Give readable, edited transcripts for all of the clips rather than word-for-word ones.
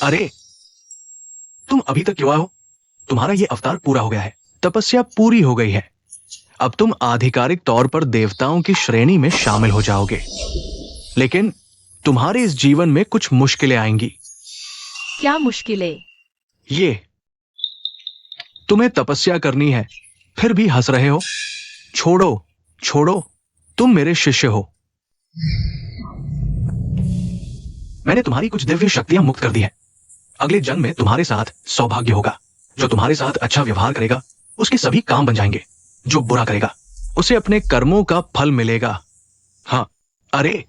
अरे, तुम अभी तक क्यों आए हो? तुम्हारा ये अवतार पूरा हो गया है, तपस्या पूरी हो गई है। अब तुम आधिकारिक तौर पर देवताओं की श्रेणी में शामिल हो जाओगे। लेकिन तुम्हारे इस जीवन में कुछ मुश्किलें आएंगी। क्या मुश्किलें? ये, तुम्हें तपस्या करनी है, फिर भी हंस रहे हो। छोड़ो, छोड़ो, तुम मेरे शिष्य हो। मैंने तुम्हारी कुछ दिव्य शक्तियां मुक्त कर दी है। अगले जन्म में तुम्हारे साथ सौभाग्य होगा। जो तुम्हारे साथ अच्छा व्यवहार करेगा, उसके सभी काम बन जाएंगे। जो बुरा करेगा, उसे अपने कर्मों का फल मिलेगा। हाँ, अरे,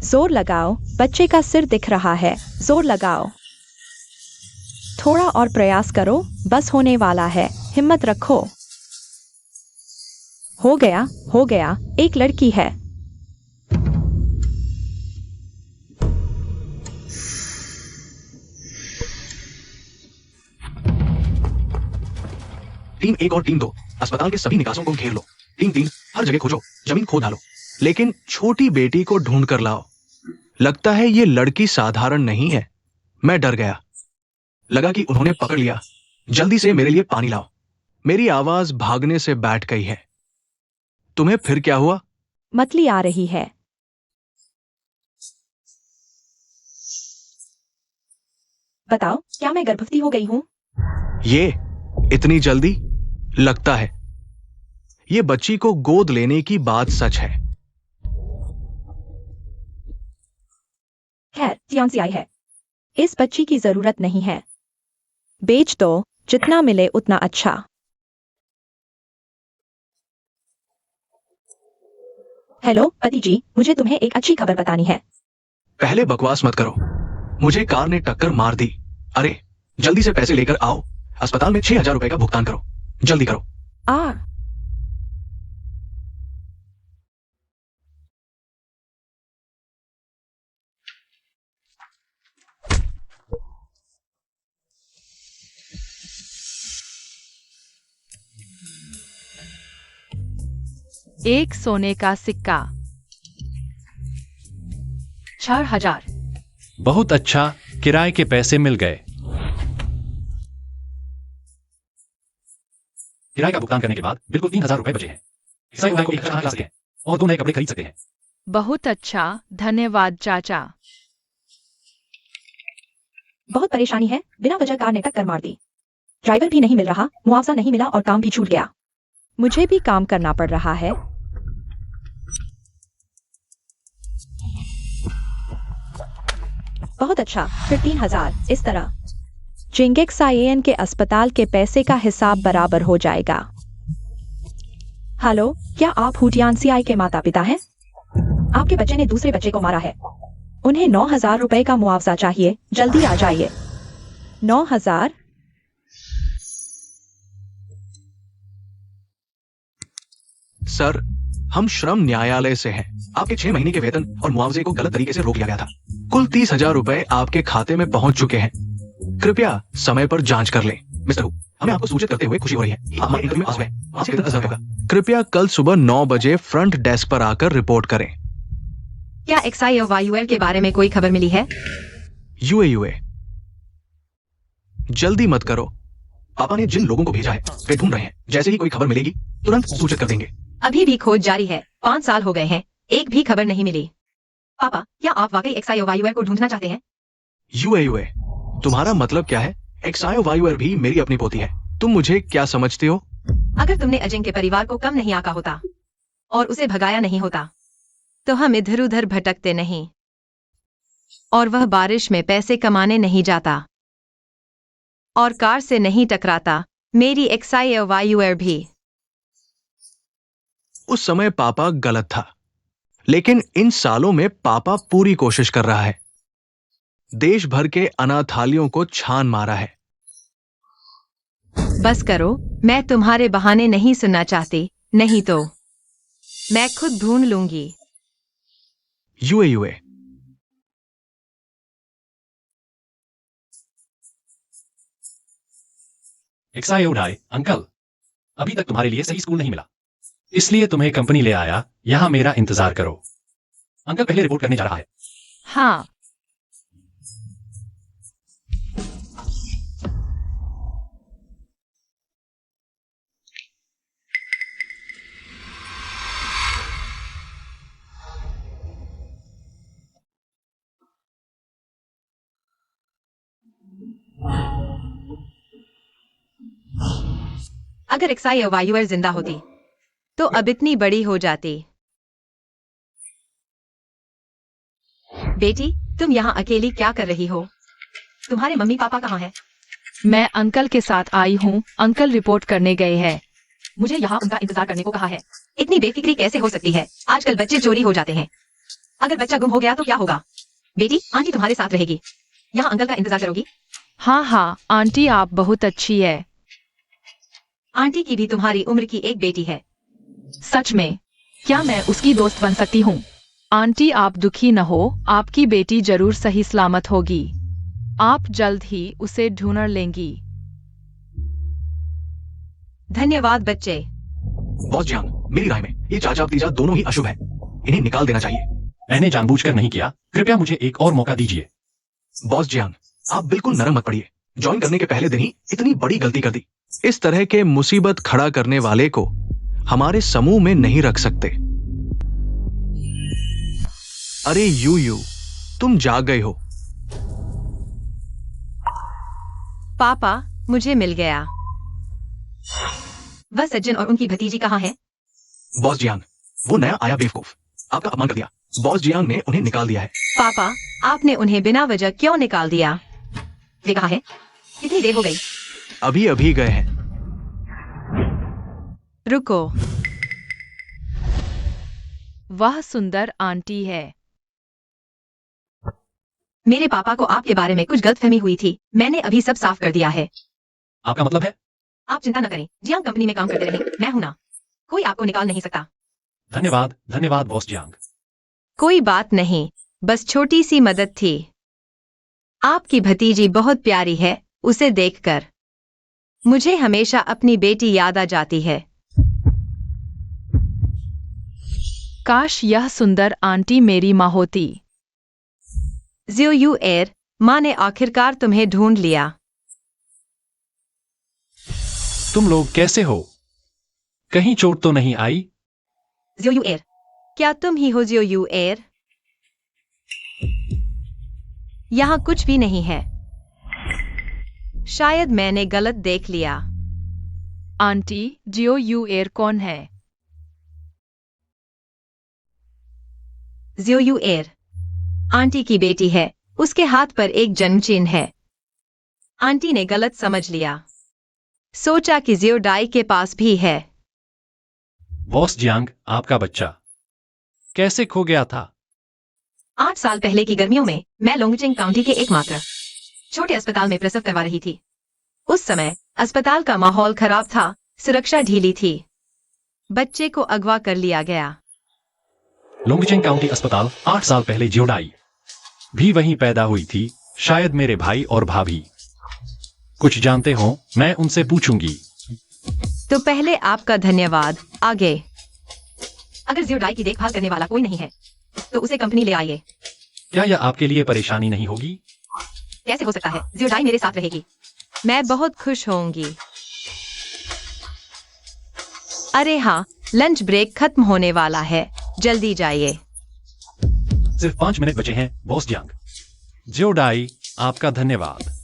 जोर लगाओ, बच्चे का सिर दिख रहा है, जोर लगाओ। थोड़ा और प्रयास करो, बस होने वाला है, हिम्मत रखो। हो गया, हो गया, एक लड़की है। टीम 1 और टीम 2 अस्पताल के सभी निकासों को घेर लो। टीम 3 हर जगह खोजो, जमीन खोद डालो, लेकिन छोटी बेटी को ढूंढ कर लाओ। लगता है ये लड़की साधारण नहीं है। मैं डर गया, लगा कि उन्होंने पकड़ लिया। जल्दी से मेरे लिए पानी लाओ। मेरी आवाज भागने से बैठ गई है। तुम्हें फिर क्या हुआ? मतली आ रही है। बताओ, क्या मैं गर्भवती हो गई हूँ? ये इतनी जल्दी? लगता है ये बच्ची को गोद लेने की बात सच है। खैर, फियांसी आई है। इस बच्ची की जरूरत नहीं है। बेच दो, जितना मिले उतना अच्छा। हेलो पति जी, मुझे तुम्हें एक अच्छी खबर बतानी है। पहले बकवास मत करो। मुझे कार ने टक्कर मार दी। अरे, जल्दी से पैसे लेकर आओ। अस्पताल में 6,000 रुपए का भुगतान करो। जल्दी करो। आ एक सोने का सिक्का। 4,000। बहुत अच्छा, किराए के पैसे मिल गए। किराए का भुगतान करने के बाद बिल्कुल 3,000 रुपए बचे हैं। ईसाई भाई को एक खाना खिला सकते हैं और 2 नए कपड़े खरीद सकते हैं। बहुत अच्छा, धन्यवाद चाचा। बहुत परेशानी है, बिना वजह कार ने टक्कर मार दी। ड्राइवर भी नहीं मिल रहा, मुआवजा नहीं मिला और काम भी छूट गया। मुझे भी काम करना पड़ रहा है। बहुत अच्छा, फिर 3,000, इस तरह चिंगेक्सायेन के अस्पताल के पैसे का हिसाब बराबर हो जाएगा। हेलो, क्या आप हुटियानसियाई के माता पिता हैं? आपके बच्चे ने दूसरे बच्चे को मारा है। उन्हें 9,000 रुपए का मुआवजा चाहिए, जल्दी आ जाइए। 9,000? सर, हम श्रम न्यायालय से हैं। आपके 6 महीने के वेतन और मुआवजे को गलत तरीके से रोक लिया गया था। कुल 30,000 रुपए आपके खाते में पहुंच चुके हैं। कृपया समय पर जांच कर लें। मिस्टर हु, हमें आपको सूचित करते हुए खुशी हो रही है। आप हमारे इंटरव्यू में पास हुए हैं। आपसे वेतन 10,000 होगा। कृपया कल सुबह 9 बजे फ्रंट डेस्क पर आकर रिपोर्ट करें। क्या XIOYUL के बारे में कोई खबर मिली है? यूए, जल्दी मत करो। पापा ने जिन लोगों को भेजा है वे ढूंढ रहे हैं। जैसे ही कोई खबर मिलेगी तुरंत सूचित कर देंगे। अभी भी खोज जारी है। 5 साल हो गए हैं, एक भी खबर नहीं मिली। पापा, क्या आप वाकई XIOYUL को ढूंढना चाहते हैं? यूए, तुम्हारा मतलब क्या है? XIOYUR भी मेरी अपनी पोती है। तुम मुझे क्या समझते हो? अगर तुमने अजिंग के परिवार को कम नहीं आका होता और उसे भगाया नहीं होता तो हम इधर उधर भटकते नहीं और वह बारिश में पैसे कमाने नहीं जाता और कार से नहीं टकराता। मेरी XIOYUR भी। उस समय पापा गलत था, लेकिन इन सालों में पापा पूरी कोशिश कर रहा है। देश भर के अनाथालयों को छान मारा है। बस करो, मैं तुम्हारे बहाने नहीं सुनना चाहती, नहीं तो मैं खुद ढूंढ लूंगी। यूए, XIOY, अंकल, अभी तक तुम्हारे लिए सही स्कूल नहीं मिला। इसलिए तुम्हें कंपनी ले आया, यहाँ मेरा इंतजार करो। अंकल पहले रिपोर्ट करने जा रहा है। हाँ। अगर एक्साई वायुअर जिंदा होती तो अब इतनी बड़ी हो जाती। बेटी, तुम यहाँ अकेली क्या कर रही हो? तुम्हारे मम्मी पापा कहाँ हैं? मैं अंकल के साथ आई हूँ। अंकल रिपोर्ट करने गए हैं। मुझे यहाँ उनका इंतजार करने को कहा है। इतनी बेफिक्री कैसे हो सकती है? आजकल बच्चे चोरी हो जाते हैं। अगर बच्चा गुम हो गया तो क्या होगा? बेटी, आंटी तुम्हारे साथ रहेगी। यहाँ अंकल का इंतजार करोगी? हाँ हाँ आंटी, आप बहुत अच्छी है। आंटी की भी तुम्हारी उम्र की एक बेटी है। सच में? क्या मैं उसकी दोस्त बन सकती हूँ? आंटी आप दुखी न हो, आपकी बेटी जरूर सही सलामत होगी। आप जल्द ही उसे ढूंढ लेंगी। धन्यवाद बच्चे। बॉस जियांग, मेरी राय में ये चाचा भतीजा दोनों ही अशुभ है। इन्हें निकाल देना चाहिए। मैंने जानबूझकर नहीं किया। कृपया मुझे एक और मौका दीजिए। बॉस जियांग, आप बिल्कुल नरम मत पड़िए। ज्वाइन करने के पहले दिन ही इतनी बड़ी गलती कर दी। इस तरह के मुसीबत खड़ा करने वाले को हमारे समूह में नहीं रख सकते। अरे यू तुम जाग गए हो। पापा, मुझे मिल गया। वह सज्जन और उनकी भतीजी कहाँ है? बॉस जियांग, वो नया आया बेवकूफ आपका अपमान कर दिया। बॉस जियांग ने उन्हें निकाल दिया है। पापा, आपने उन्हें बिना वजह क्यों निकाल दिया? वे कहाँ है? कितनी देर हो गई? अभी अभी गए हैं। रुको। वह सुंदर आंटी है। मेरे पापा को आपके बारे में कुछ गलतफहमी हुई थी। मैंने अभी सब साफ कर दिया है। आपका मतलब है? आप चिंता न करें, जियांग कंपनी में काम करते रहे। मैं हूं ना, कोई आपको निकाल नहीं सकता। धन्यवाद, धन्यवाद बॉस जियांग। कोई बात नहीं, बस छोटी सी मदद थी। आपकी भतीजी बहुत प्यारी है। उसे देखकर मुझे हमेशा अपनी बेटी याद आ जाती है। काश यह सुंदर आंटी मेरी माँ होती। जियो यू एयर, माँ ने आखिरकार तुम्हें ढूंढ लिया। तुम लोग कैसे हो? कहीं चोट तो नहीं आई? जियो यू एयर, क्या तुम ही हो जियो यू एयर? यहाँ कुछ भी नहीं है। शायद मैंने गलत देख लिया। आंटी, जियो यू एयर कौन है? जियो यू एयर आंटी की बेटी है। उसके हाथ पर एक जन्म चिन्ह है। आंटी ने गलत समझ लिया। सोचा कि जियो डाई के पास भी है। बॉस जियांग, आपका बच्चा कैसे खो गया था? 8 साल पहले की गर्मियों में मैं लोंगचिंग काउंटी के एकमात्र छोटे अस्पताल में प्रसव करवा रही थी। उस समय अस्पताल का माहौल खराब था, सुरक्षा ढीली थी। बच्चे को अगवा कर लिया गया। लोंगचिंग काउंटी अस्पताल 8 साल पहले जियोडाई भी वहीं पैदा हुई थी। शायद मेरे भाई और भाभी कुछ जानते हो, मैं उनसे पूछूंगी। तो पहले आपका धन्यवाद। आगे। अगर जियोडाई की देखभाल करने वाला कोई नहीं है तो उसे कंपनी ले आइए। क्या यह आपके लिए परेशानी नहीं होगी? कैसे हो सकता है? जियोडाई मेरे साथ रहेगी। मैं बहुत खुश होंगी। अरे हाँ, लंच ब्रेक खत्म होने वाला है, जल्दी जाइए। सिर्फ 5 मिनट बचे हैं बॉस जियांग। जियोडाई, आपका धन्यवाद।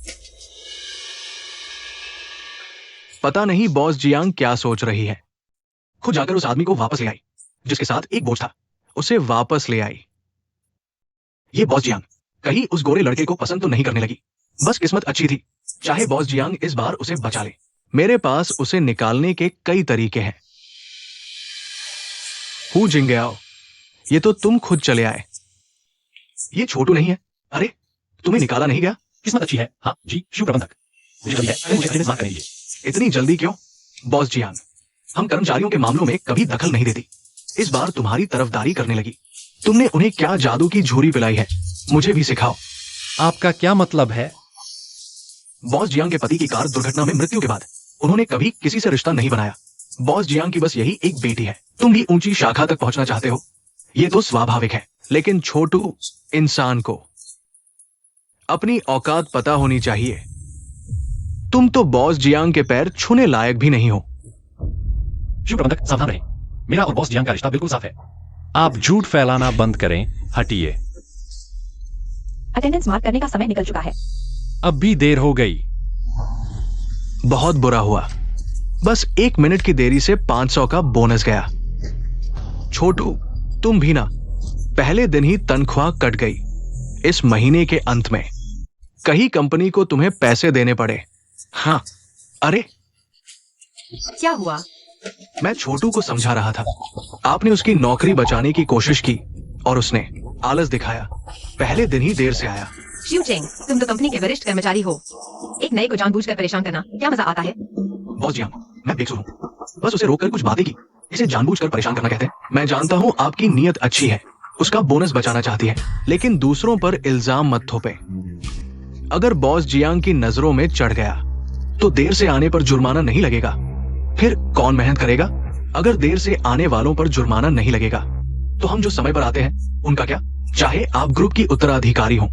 पता नहीं बॉस जियांग क्या सोच रही है। खुद जाकर उस आदमी को वापस ले आई जिसके साथ एक बोझ था। उसे वापस ले आई। ये बॉस जियांग कहीं उस गोरे लड़के को पसंद तो नहीं करने लगी। बस किस्मत अच्छी थी। चाहे बॉस जियांग इस बार उसे बचा ले। मेरे पास उसे निकालने के कई तरीके हैं। हु जिंगयाओ, ये तो तुम खुद चले आए। ये छोटू नहीं है। अरे, तुम्हें निकाला नहीं गया? किस्मत अच्छी है। हाँ जी, शिव प्रबंधक। मुझे जल्दी है, तो मुझे अटेंडेंस मार्क करने दीजिए। इतनी जल्दी क्यों? बॉस जियांग, हम कर्मचारियों के मामलों में कभी दखल नहीं देती। इस बार तुम्हारी तरफदारी करने लगी। तुमने उन्हें क्या जादू की झूरी पिलाई है? मुझे भी सिखाओ। आपका क्या मतलब है? बॉस जियांग के पति की कार दुर्घटना में मृत्यु के बाद उन्होंने कभी किसी से रिश्ता नहीं बनाया। बॉस जियांग की बस यही एक बेटी है। तुम भी ऊंची शाखा तक पहुंचना चाहते हो, ये तो स्वाभाविक है, लेकिन छोटू इंसान को अपनी औकात पता होनी चाहिए। तुम तो बॉस जियांग के पैर छूने लायक भी नहीं हो। शिव प्रबंधक सावधान रहें, मेरा और बॉस जियांग का रिश्ता बिल्कुल साफ है। आप झूठ फैलाना बंद करें, हटिए। अटेंडेंस मार्क करने का समय निकल चुका है। अब भी देर हो गई। बहुत बुरा हुआ, बस 1 मिनट की देरी से 500 का बोनस गया। छोटू तुम भी ना, पहले दिन ही तनख्वाह कट गई। इस महीने के अंत में कहीं कंपनी को तुम्हें पैसे देने पड़े। हाँ, अरे क्या हुआ? मैं छोटू को समझा रहा था। आपने उसकी नौकरी बचाने की कोशिश की और उसने आलस दिखाया। पहले दिन ही देर से आया। शिवचेंग, तुम तो कंपनी के वरिष्ठ कर्मचारी हो। एक नए को जानबूझकर परेशान करना क्या मजा आता है? बॉस जियांग, मैं बेकसूर हूँ, बस उसे रोककर कुछ बातें की। इसे जानबूझकर परेशान करना कहते हैं। मैं जानता हूँ आपकी नीयत अच्छी है, उसका बोनस बचाना चाहती है, लेकिन दूसरों पर इल्जाम मत थोपे। अगर बॉस जियांग की नजरों में चढ़ गया तो देर से आने पर जुर्माना नहीं लगेगा। फिर कौन मेहनत करेगा? अगर देर से आने वालों पर जुर्माना नहीं लगेगा तो हम जो समय पर आते हैं उनका क्या? चाहे आप ग्रुप की उत्तराधिकारी हो,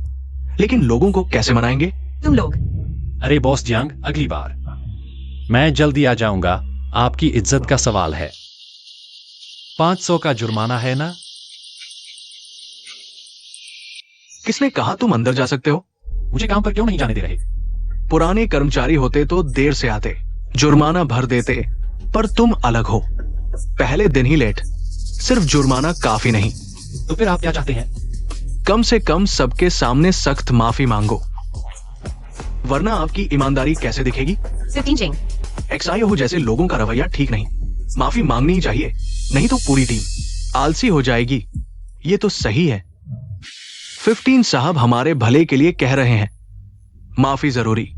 लेकिन लोगों को कैसे मनाएंगे? तुम लोग अरे बॉस जियांग, अगली बार मैं जल्दी आ जाऊंगा। आपकी इज्जत का सवाल है। 500 का जुर्माना है ना? किसने कहा तुम अंदर जा सकते हो? मुझे काम पर क्यों नहीं जाने दे रहे? पुराने कर्मचारी होते तो देर से आते, जुर्माना भर देते, पर तुम अलग हो, पहले दिन ही लेट। सिर्फ जुर्माना काफी नहीं। तो फिर आप क्या चाहते हैं? कम से कम सबके सामने सख्त माफी मांगो, वरना आपकी ईमानदारी कैसे दिखेगी? 15 चेंग, एक्सआईओ जैसे लोगों का रवैया ठीक नहीं। माफी मांगनी ही चाहिए, नहीं तो पूरी टीम आलसी हो जाएगी। ये तो सही है। 15 साहब हमारे भले के लिए कह रहे हैं। माफी जरूरी,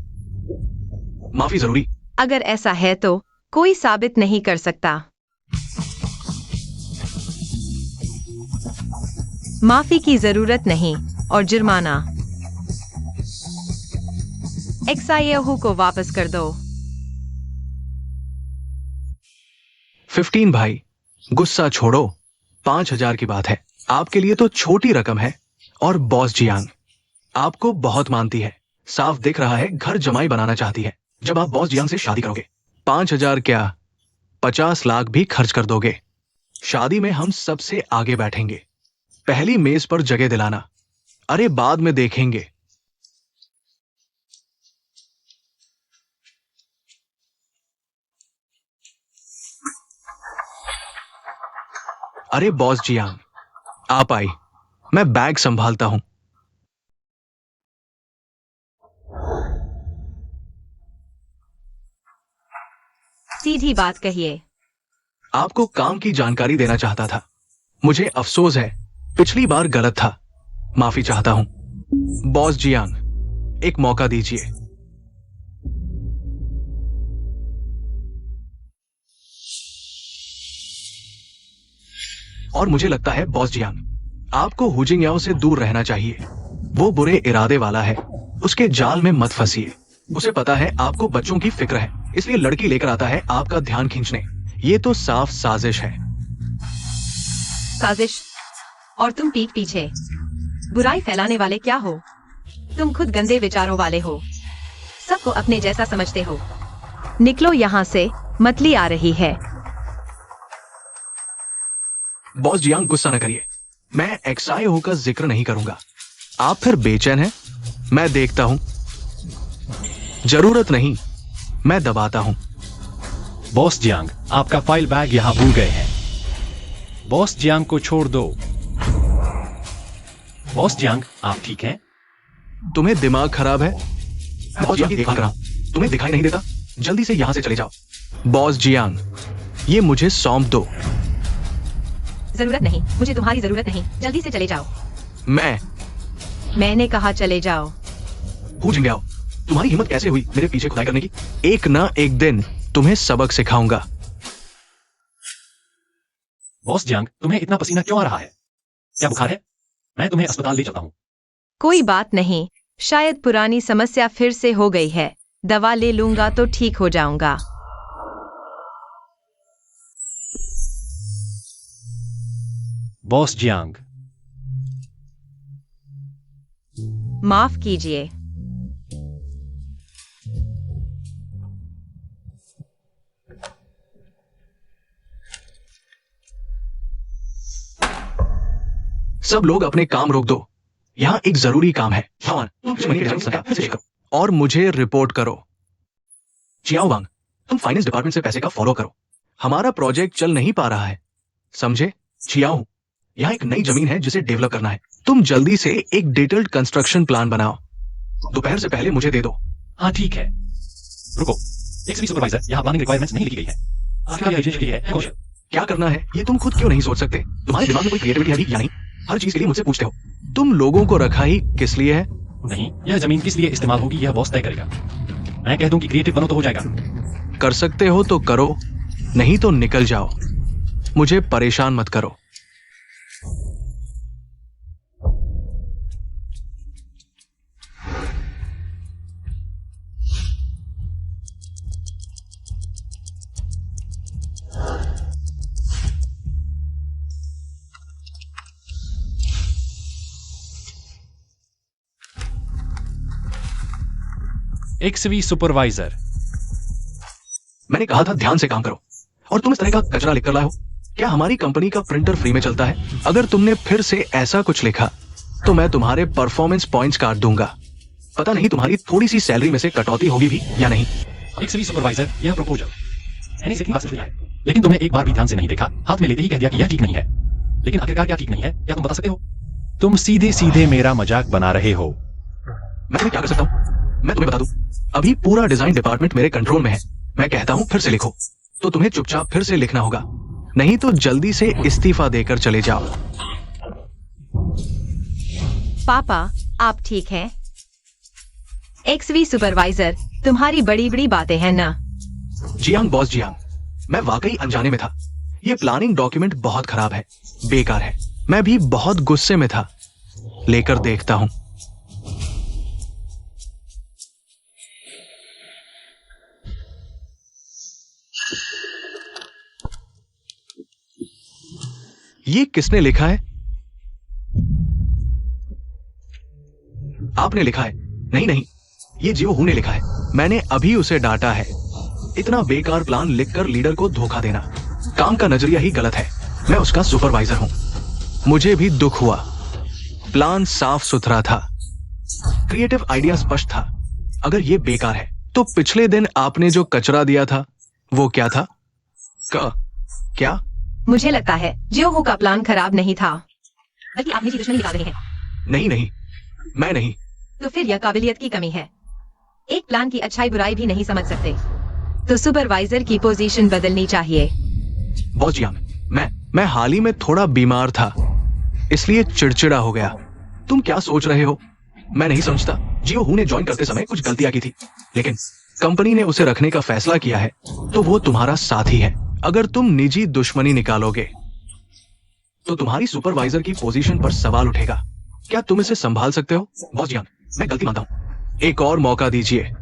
माफी जरूरी। अगर ऐसा है तो कोई साबित नहीं कर सकता। माफी की जरूरत नहीं और जुर्माना। एक्सआईओ को वापस कर दो। 15 भाई, गुस्सा छोड़ो। 5000 की बात है, आपके लिए तो छोटी रकम है। और बॉस जियांग आपको बहुत मानती है, साफ दिख रहा है घर जमाई बनाना चाहती है। जब आप बॉस जियांग से शादी करोगे, 5000 क्या 50 लाख भी खर्च कर दोगे। शादी में हम सबसे आगे बैठेंगे, पहली मेज पर जगह दिलाना। अरे बाद में देखेंगे। अरे बॉस जियांग, आप आई, मैं बैग संभालता हूं। सीधी बात कहिए। आपको काम की जानकारी देना चाहता था। मुझे अफसोस है, पिछली बार गलत था, माफी चाहता हूं। बॉस जियांग, एक मौका दीजिए। और मुझे लगता है बॉस जियांग, आपको हुजिंग याओ से दूर रहना चाहिए। वो बुरे इरादे वाला है, उसके जाल में मत फंसिए। उसे पता है आपको बच्चों की फिक्र है, इसलिए लड़की लेकर आता है आपका ध्यान खींचने। ये तो साफ साजिश है। साजिश? और तुम पीठ पीछे बुराई फैलाने वाले क्या हो? तुम खुद गंदे विचारों वाले हो, सबको अपने जैसा समझते हो। निकलो यहाँ से, मतली आ रही है। बॉस जियांग गुस्सा न करिए, मैं एक्सआईओ का जिक्र नहीं करूंगा। आप फिर बेचैन हैं? मैं देखता हूं। जरूरत नहीं, मैं दबाता हूं। बॉस जियांग, आपका फाइल बैग यहां भूल गए हैं। बॉस जियांग को छोड़ दो। बॉस जियांग, आप ठीक हैं? तुम्हें दिमाग खराब है? बॉस जियांग देख रहा हूं, तुम्हें दिखाई नहीं देता? जल्दी से यहां से चले जाओ। बॉस जियांग, ये मुझे सौंप दो। जरूरत नहीं, मुझे तुम्हारी जरूरत नहीं, जल्दी से चले जाओ। मैंने कहा चले जाओ। हुजिंग याओ, तुम्हारी हिम्मत कैसे हुई मेरे पीछे खुदाई करने की? एक ना एक दिन तुम्हें सबक सिखाऊंगा। बॉस जियांग, तुम्हें इतना पसीना क्यों आ रहा है? क्या बुखार है? मैं तुम्हें अस्पताल ले चलता हूं। कोई बात नहीं, शायद पुरानी समस्या फिर से हो गई है। दवा ले लूंगा तो ठीक हो जाऊंगा। Boss Jiang. माफ कीजिए। सब लोग अपने काम रोक दो। यहाँ एक जरूरी काम है। भगवान, तुम कुछ मनी के डिजाइन संख्या से चेक करो और मुझे रिपोर्ट करो। चियाओ वांग, तुम फाइनेंस डिपार्टमेंट से पैसे का फॉलो करो। हमारा प्रोजेक्ट चल नहीं पा रहा है, समझे? चियाओ, यहाँ एक नई जमीन है जिसे डेवलप करना है। तुम जल्दी से एक डिटेल्ड कंस्ट्रक्शन प्लान बनाओ। दोपहर से पहले मुझे दे दो। हाँ ठीक है। रुको, एक सभी सुपरवाइजर, यहाँ प्लानिंग रिक्वायरमेंट्स नहीं लिखी गई है। आपका यह एजेंसी है कौशल। क्या करना है ये तुम खुद क्यों नहीं सोच सकते? तुम्हारे दिमाग में कोई क्रिएटिविटी है भी या नहीं? हर चीज के लिए मुझसे पूछते हो। तुम लोगों को रखा ही किस लिए है? नहीं, यह जमीन किस लिए इस्तेमाल होगी यह बॉस तय करेगा। मैं कह दूं कि क्रिएटिव बनो तो हो जाएगा। कर सकते हो तो करो, नहीं तो निकल जाओ। मुझे परेशान मत करो। XV supervisor. मैंने कहा था ध्यान से काम करो, और तुम इस तरह का कचरा लिख कर लाए हो। क्या हमारी कंपनी का प्रिंटर फ्री में चलता है? अगर तुमने फिर से ऐसा कुछ लिखा तो मैं तुम्हारे परफॉर्मेंस पॉइंट्स काट दूंगा। पता नहीं तुम्हारी थोड़ी सी सैलरी में से कटौती होगी भी या नहीं। एक्सवी सुपरवाइजर, यह प्रपोजल यानी सेटिंग पास है, लेकिन तुमने एक बार भी ध्यान से नहीं देखा, हाथ में लेते ही कह दिया कि यह ठीक नहीं है। लेकिन आखिरकार क्या ठीक नहीं है, क्या तुम बता सकते हो? तुम सीधे सीधे मेरा मजाक बना रहे हो। मैं तुम्हें क्या कर सकता हूँ? मैं तुम्हें बता दूं, अभी पूरा डिजाइन डिपार्टमेंट मेरे कंट्रोल में है। मैं कहता हूं फिर से लिखो, तो तुम्हें चुपचाप फिर से लिखना होगा, नहीं तो जल्दी से इस्तीफा देकर चले जाओ। पापा, आप ठीक हैं? एक्सवी सुपरवाइजर, तुम्हारी बड़ी बड़ी बातें हैं ना? जियांग बॉस जियांग, मैं वाकई अनजाने में था। ये प्लानिंग डॉक्यूमेंट बहुत खराब है, बेकार है। मैं भी बहुत गुस्से में था। लेकर देखता हूं। ये किसने लिखा है? आपने लिखा है? नहीं नहीं, ये जियो हु ने लिखा है। मैंने अभी उसे डांटा है। इतना बेकार प्लान लिखकर लीडर को धोखा देना, काम का नजरिया ही गलत है। मैं उसका सुपरवाइजर हूं। मुझे भी दुख हुआ। प्लान साफ सुथरा था, क्रिएटिव आइडिया स्पष्ट था। अगर ये बेकार है तो पिछले दिन आपने जो कचरा दिया था वो क्या था? क्या? मुझे लगता है जियो का प्लान खराब नहीं था, बल्कि आप निजी दुश्मनी निकाल रहे हैं। नहीं नहीं, मैं नहीं। तो फिर यह काबिलियत की कमी है। एक प्लान की अच्छाई बुराई भी नहीं समझ सकते, तो सुपरवाइजर की पोजीशन बदलनी चाहिए। बॉस जियांग, मैं हाल ही में थोड़ा बीमार था, इसलिए चिड़चिड़ा हो गया। तुम क्या सोच रहे हो? मैं नहीं समझता। जियो हु ने ज्वाइन करते समय कुछ गलतियां की थी, लेकिन कंपनी ने उसे रखने का फैसला किया है, तो वो तुम्हारा साथी है। अगर तुम निजी दुश्मनी निकालोगे तो तुम्हारी सुपरवाइजर की पोजीशन पर सवाल उठेगा। क्या तुम इसे संभाल सकते हो? बॉस जियांग, मैं गलती मानता हूं, एक और मौका दीजिए।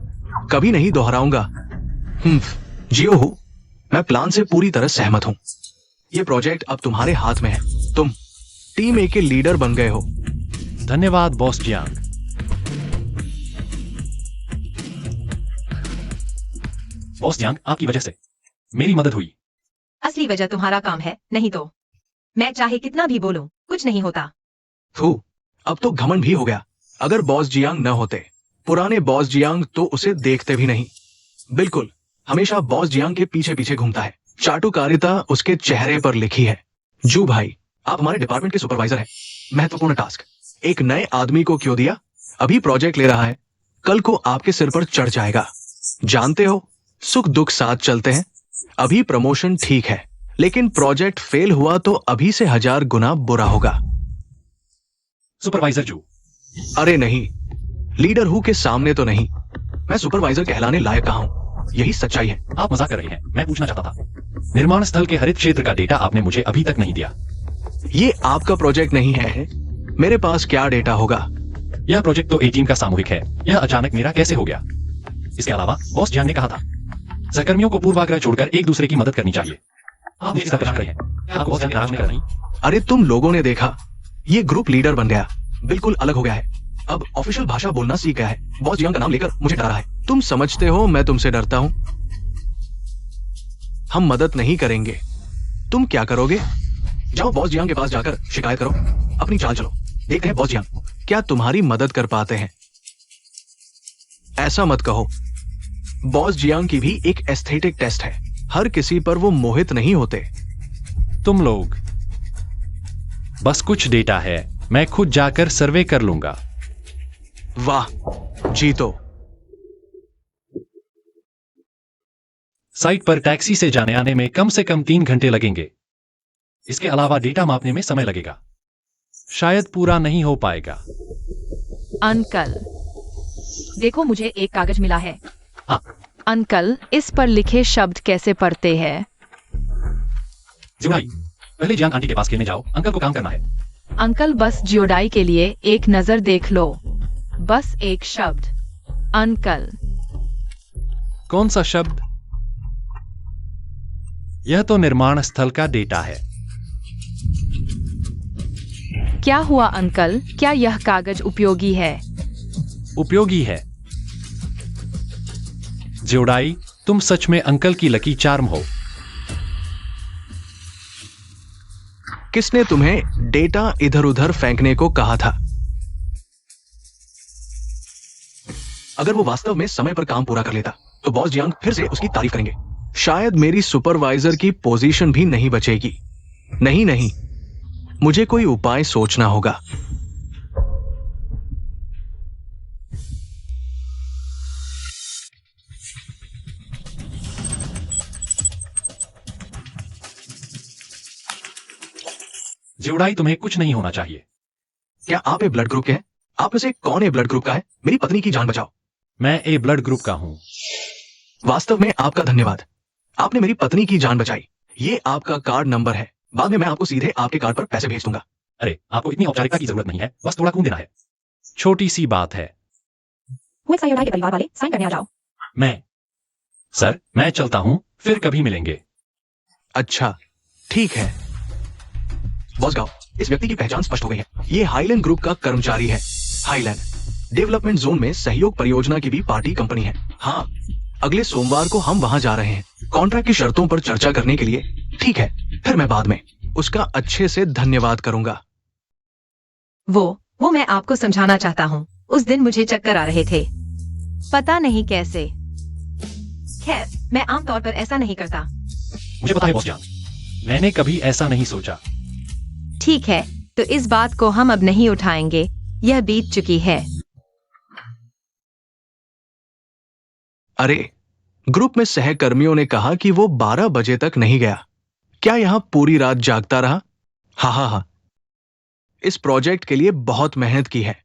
कभी नहीं दोहराऊंगा। जियो हु, मैं प्लान से पूरी तरह सहमत हूं। ये प्रोजेक्ट अब तुम्हारे हाथ में है। तुम टीम ए के लीडर बन गए हो। धन्यवाद बॉस जियांग। बॉस जियांग, आपकी वजह से मेरी मदद हुई। असली वजह तुम्हारा काम है, नहीं तो मैं चाहे कितना भी बोलूं, कुछ नहीं होता। अब तो घमंड भी हो गया। अगर बॉस जियांग न होते, पुराने बॉस जियांग तो उसे देखते भी नहीं। बिल्कुल, हमेशा बॉस जियांग के पीछे पीछे घूमता है। चाटुकारिता उसके चेहरे पर लिखी है। जू भाई, आप हमारे डिपार्टमेंट के सुपरवाइजर हैं। महत्वपूर्ण टास्क एक नए आदमी को क्यों दिया? अभी प्रोजेक्ट ले रहा है, कल को आपके सिर पर चढ़ जाएगा। जानते हो, सुख दुख साथ चलते हैं। अभी प्रमोशन ठीक है, लेकिन प्रोजेक्ट फेल हुआ तो अभी से 1000 गुना बुरा होगा। सुपरवाइजर जू। अरे नहीं, लीडर हु के सामने तो नहीं। मैं सुपरवाइजर कहलाने लायक कहां हूं? यही सच्चाई है। आप मजाक कर रहे हैं। मैं पूछना चाहता था, निर्माण स्थल के हरित क्षेत्र का डेटा आपने मुझे अभी तक नहीं दिया। ये आपका प्रोजेक्ट नहीं है, मेरे पास क्या डेटा होगा? यह प्रोजेक्ट तो ए टीम का सामूहिक है। यह अचानक मेरा कैसे हो गया? इसके अलावा बॉस जियांग ने कहा था, सहकर्मियों को पूर्वाग्रह छोड़कर एक दूसरे की मदद करनी चाहिए। आप मुझे परेशान कर रहे हैं। क्या आपको बॉस जियांग नाराज नहीं कर रही? अरे तुम लोगों ने देखा, ये ग्रुप लीडर बन गया, बिल्कुल अलग हो गया है। अब ऑफिशियल भाषा बोलना सीख गया है। बॉस जियांग का नाम लेकर मुझे डरा है। तुम समझते हो मैं तुमसे डरता हूं? हम मदद नहीं करेंगे। तुम क्या करोगे? जाओ बॉस जियांग के पास जाकर शिकायत करो। अपनी चाल चलो, देखते हैं बॉस जियांग क्या तुम्हारी मदद कर पाते हैं। ऐसा मत कहो, बॉस जियांग की भी एक एस्थेटिक टेस्ट है। हर किसी पर वो मोहित नहीं होते। तुम लोग, बस कुछ डेटा है, मैं खुद जाकर सर्वे कर लूंगा। वाह, जीतो। साइट पर टैक्सी से जाने आने में कम से कम 3 घंटे लगेंगे। इसके अलावा डेटा मापने में समय लगेगा, शायद पूरा नहीं हो पाएगा। अंकल, देखो मुझे एक कागज मिला है। हाँ। अंकल, इस पर लिखे शब्द कैसे पढ़ते हैं? जियोडाई, पहले जियांग आंटी के पास खेलने जाओ, अंकल को काम करना है। अंकल, बस जियोडाई के लिए एक नजर देख लो, बस एक शब्द। अंकल, कौन सा शब्द? यह तो निर्माण स्थल का डेटा है। क्या हुआ अंकल? क्या यह कागज उपयोगी है? उपयोगी है। जियोडाई, तुम सच में अंकल की लकी चार्म हो। किसने तुम्हें डेटा इधर उधर फेंकने को कहा था? अगर वो वास्तव में समय पर काम पूरा कर लेता तो बॉस जियांग फिर से उसकी तारीफ करेंगे। शायद मेरी सुपरवाइजर की पोजीशन भी नहीं बचेगी। नहीं नहीं, मुझे कोई उपाय सोचना होगा। जियोडाई, तुम्हें कुछ नहीं होना चाहिए। क्या आप ए ब्लड ग्रुप के हैं? आप में से कौन ए ब्लड ग्रुप का है? मेरी पत्नी की जान बचाओ। मैं ए ब्लड ग्रुप का हूं। वास्तव में आपका धन्यवाद, आपने मेरी पत्नी की जान बचाई। ये आपका कार्ड नंबर है, बाद में मैं आपको सीधे आपके कार्ड पर पैसे भेज दूंगा। अरे, आपको इतनी औपचारिकता की जरूरत नहीं है, बस थोड़ा खून देना है। छोटी सी बात है। जियोडाई के परिवार वाले साइन करने आ जाओ। सर, मैं चलता हूं, फिर कभी मिलेंगे। अच्छा, ठीक है। बॉस गाओ, इस व्यक्ति की पहचान स्पष्ट हो गई है। ये हाईलैंड ग्रुप का कर्मचारी है। हाईलैंड डेवलपमेंट जोन में सहयोग परियोजना की भी पार्टी कंपनी है। हाँ, अगले सोमवार को हम वहां जा रहे हैं कॉन्ट्रैक्ट की शर्तों पर चर्चा करने के लिए। ठीक है, फिर मैं बाद में उसका अच्छे से धन्यवाद करूंगा। वो मैं आपको समझाना चाहता हूँ। उस दिन मुझे चक्कर आ रहे थे, पता नहीं कैसे। खैर, मैं आमतौर पर ऐसा नहीं करता। मुझे पता है बॉस जान, मैंने कभी ऐसा नहीं सोचा। ठीक है, तो इस बात को हम अब नहीं उठाएंगे, यह बीत चुकी है। अरे, ग्रुप में सहकर्मियों ने कहा कि वो 12 बजे तक नहीं गया। क्या यहां पूरी रात जागता रहा? हाँ, इस प्रोजेक्ट के लिए बहुत मेहनत की है,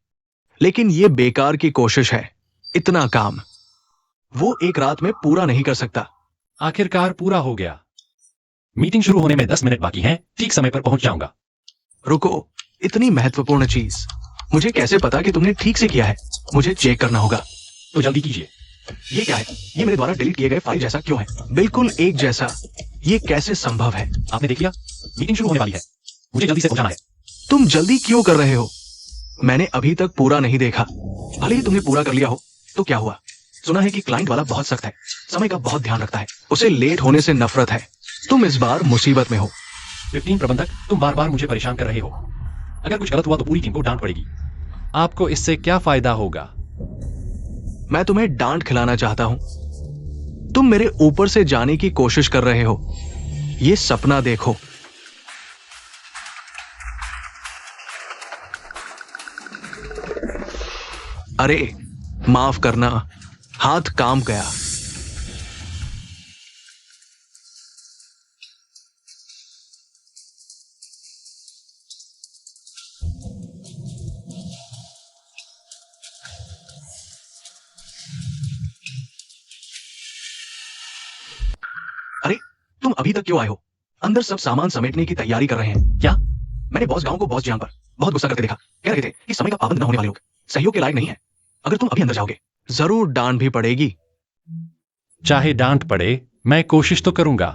लेकिन ये बेकार की कोशिश है। इतना काम वो एक रात में पूरा नहीं कर सकता। आखिरकार पूरा हो गया। मीटिंग शुरू होने में 10 मिनट बाकी हैं, ठीक समय पर पहुंच जाऊंगा। रुको, इतनी महत्वपूर्ण चीज, मुझे कैसे पता कि तुमने ठीक से किया है? मुझे चेक करना होगा। तो जल्दी कीजिए। ये क्या है? ये मेरे द्वारा डिलीट किए गए फाइल जैसा क्यों है? बिल्कुल एक जैसा। ये कैसे संभव है? आपने देख लिया? मीटिंग शुरू होने वाली है, मुझे जल्दी से पहुंचाना है। तुम जल्दी क्यों कर रहे हो? मैंने अभी तक पूरा नहीं देखा। भले ही तुमने पूरा कर लिया हो तो क्या हुआ? सुना है कि क्लाइंट वाला बहुत सख्त है, समय का बहुत ध्यान रखता है, उसे लेट होने से नफरत है। तुम इस बार मुसीबत में हो। 15 प्रबंधक, तुम बार बार मुझे परेशान कर रहे हो। अगर कुछ गलत हुआ तो पूरी टीम को डांट पड़ेगी। आपको इससे क्या फायदा होगा? मैं तुम्हें डांट खिलाना चाहता हूं। तुम मेरे ऊपर से जाने की कोशिश कर रहे हो। ये सपना देखो। अरे माफ करना, हाथ काम गया। अरे तुम अभी तक क्यों आए हो? अंदर सब सामान समेटने की तैयारी कर रहे हैं। क्या? मैंने बॉस गांव को बॉस जियांग पर बहुत गुस्सा करते देखा। कह रहे थे कि समय का पाबंद न होने वाले लोग सहयोग के लायक नहीं है। अगर तुम अभी अंदर जाओगे जरूर डांट भी पड़ेगी। चाहे डांट पड़े, मैं कोशिश तो करूंगा।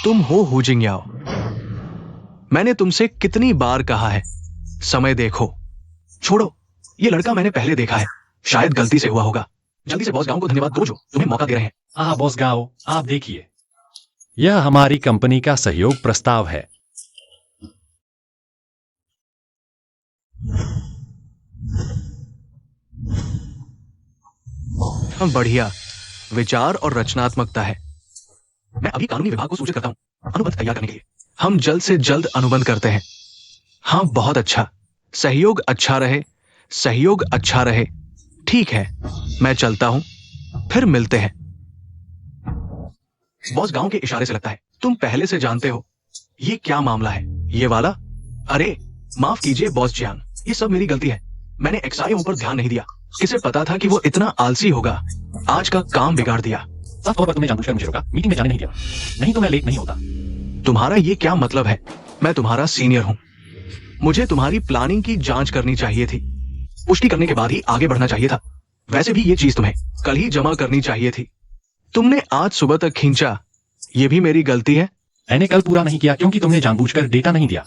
तुम हो हु जिंगयाओ। मैंने तुमसे कितनी बार कहा है, समय देखो। छोड़ो, ये लड़का मैंने पहले देखा है, शायद गलती से हुआ होगा। जल्दी से बॉस गांव को धन्यवाद दो जो तुम्हें मौका दे रहे हैं। बॉस गाओ, आप देखिए, यह हमारी कंपनी का सहयोग प्रस्ताव है। बढ़िया विचार और रचनात्मकता है। मैं अभी कानूनी विभाग को सूचित करता हूं अनुबंध तैयार करने के लिए। हम जल्द से जल्द अनुबंध करते हैं। हाँ, बहुत अच्छा। सहयोग अच्छा रहे, सहयोग अच्छा रहे। ठीक है, मैं चलता हूं, फिर मिलते हैं। बॉस गांव के इशारे से लगता है तुम पहले से जानते हो। ये क्या मामला है, ये वाला? अरे माफ कीजिए बॉस जियांग, ये सब मेरी गलती है। मैंने एक्सआईओ पर ध्यान नहीं दिया। किसे पता था कि वो इतना आलसी होगा। आज का काम बिगाड़ दिया। साफ तौर पर तुमने जानबूझकर मुझे रोका, मीटिंग में जाने नहीं दिया, नहीं तो मैं लेट नहीं होता। तुम्हारा ये क्या मतलब है? मैं तुम्हारा सीनियर हूं, मुझे तुम्हारी प्लानिंग की जांच करनी चाहिए थी। पुष्टि करने के बाद ही आगे बढ़ना चाहिए था। वैसे भी ये चीज तुम्हें कल ही जमा करनी चाहिए थी। तुमने आज सुबह तक खींचा, ये भी मेरी गलती है। मैंने कल पूरा नहीं किया क्योंकि तुमने जानबूझकर डेटा नहीं दिया।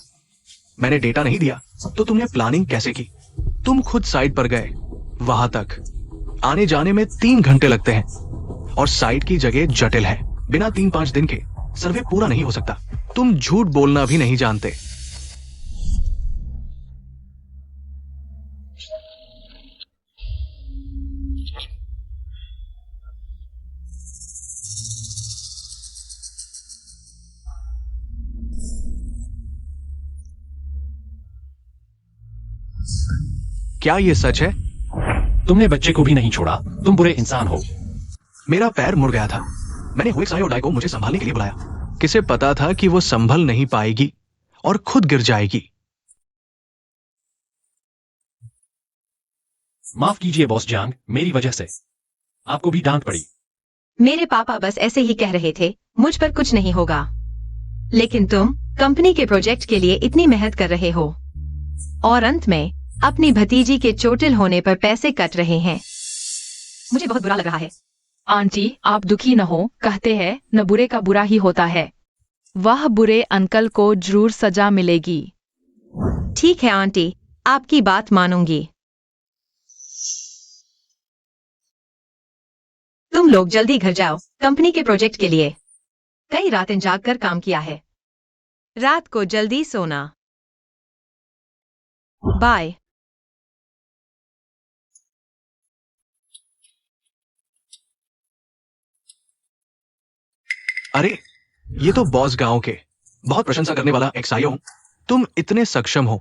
मैंने डेटा नहीं दिया तो तुमने प्लानिंग कैसे की? तुम खुद साइट पर गए, वहां तक आने जाने में 3 घंटे लगते हैं और साइट की जगह जटिल है। बिना 3-5 दिन के सर्वे पूरा नहीं हो सकता। तुम झूठ बोलना भी नहीं जानते। क्या ये सच है? तुमने बच्चे को भी नहीं छोड़ा, तुम बुरे इंसान हो। मेरा पैर मुड़ गया था। मैंने हुएक्साई और डाई को मुझे संभालने के लिए बुलाया। किसे पता था कि वो संभल नहीं पाएगी और खुद गिर जाएगी। माफ कीजिए बॉस जियांग, मेरी वजह से आपको भी डांट पड़ी। मेरे पापा बस ऐसे ही कह रहे थे, मुझ पर कुछ नहीं होगा। लेकिन तुम कंपनी के प्रोजेक्ट के लिए इतनी मेहनत कर रहे हो और अंत में अपनी भतीजी के चोटिल होने पर पैसे कट रहे हैं। मुझे बहुत बुरा लग रहा है। आंटी आप दुखी न हो, कहते हैं न बुरे का बुरा ही होता है। वह बुरे अंकल को जरूर सजा मिलेगी। ठीक है आंटी, आपकी बात मानूंगी। तुम लोग जल्दी घर जाओ, कंपनी के प्रोजेक्ट के लिए कई रातें जागकर काम किया है। रात को जल्दी सोना। बाय। अरे ये तो बॉस गांव के बहुत प्रशंसा करने वाला एक्सआईओ हूं। तुम इतने सक्षम हो,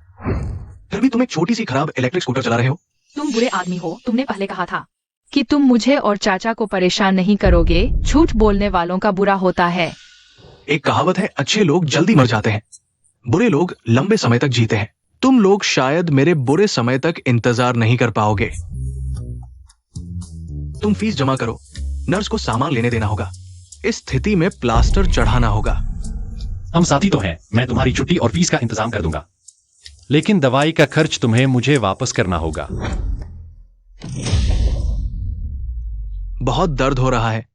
फिर भी तुम एक छोटी सी खराब इलेक्ट्रिक स्कूटर चला रहे हो। तुम बुरे आदमी हो। तुमने पहले कहा था कि तुम मुझे और चाचा को परेशान नहीं करोगे। झूठ बोलने वालों का बुरा होता है। एक कहावत है, अच्छे लोग जल्दी मर जाते हैं, बुरे लोग लंबे समय तक जीते हैं। तुम लोग शायद मेरे बुरे समय तक इंतजार नहीं कर पाओगे। तुम फीस जमा करो, नर्स को सामान लेने देना होगा, इस स्थिति में प्लास्टर चढ़ाना होगा। हम साथी तो हैं, मैं तुम्हारी छुट्टी और फीस का इंतजाम कर दूंगा, लेकिन दवाई का खर्च तुम्हें मुझे वापस करना होगा। बहुत दर्द हो रहा है।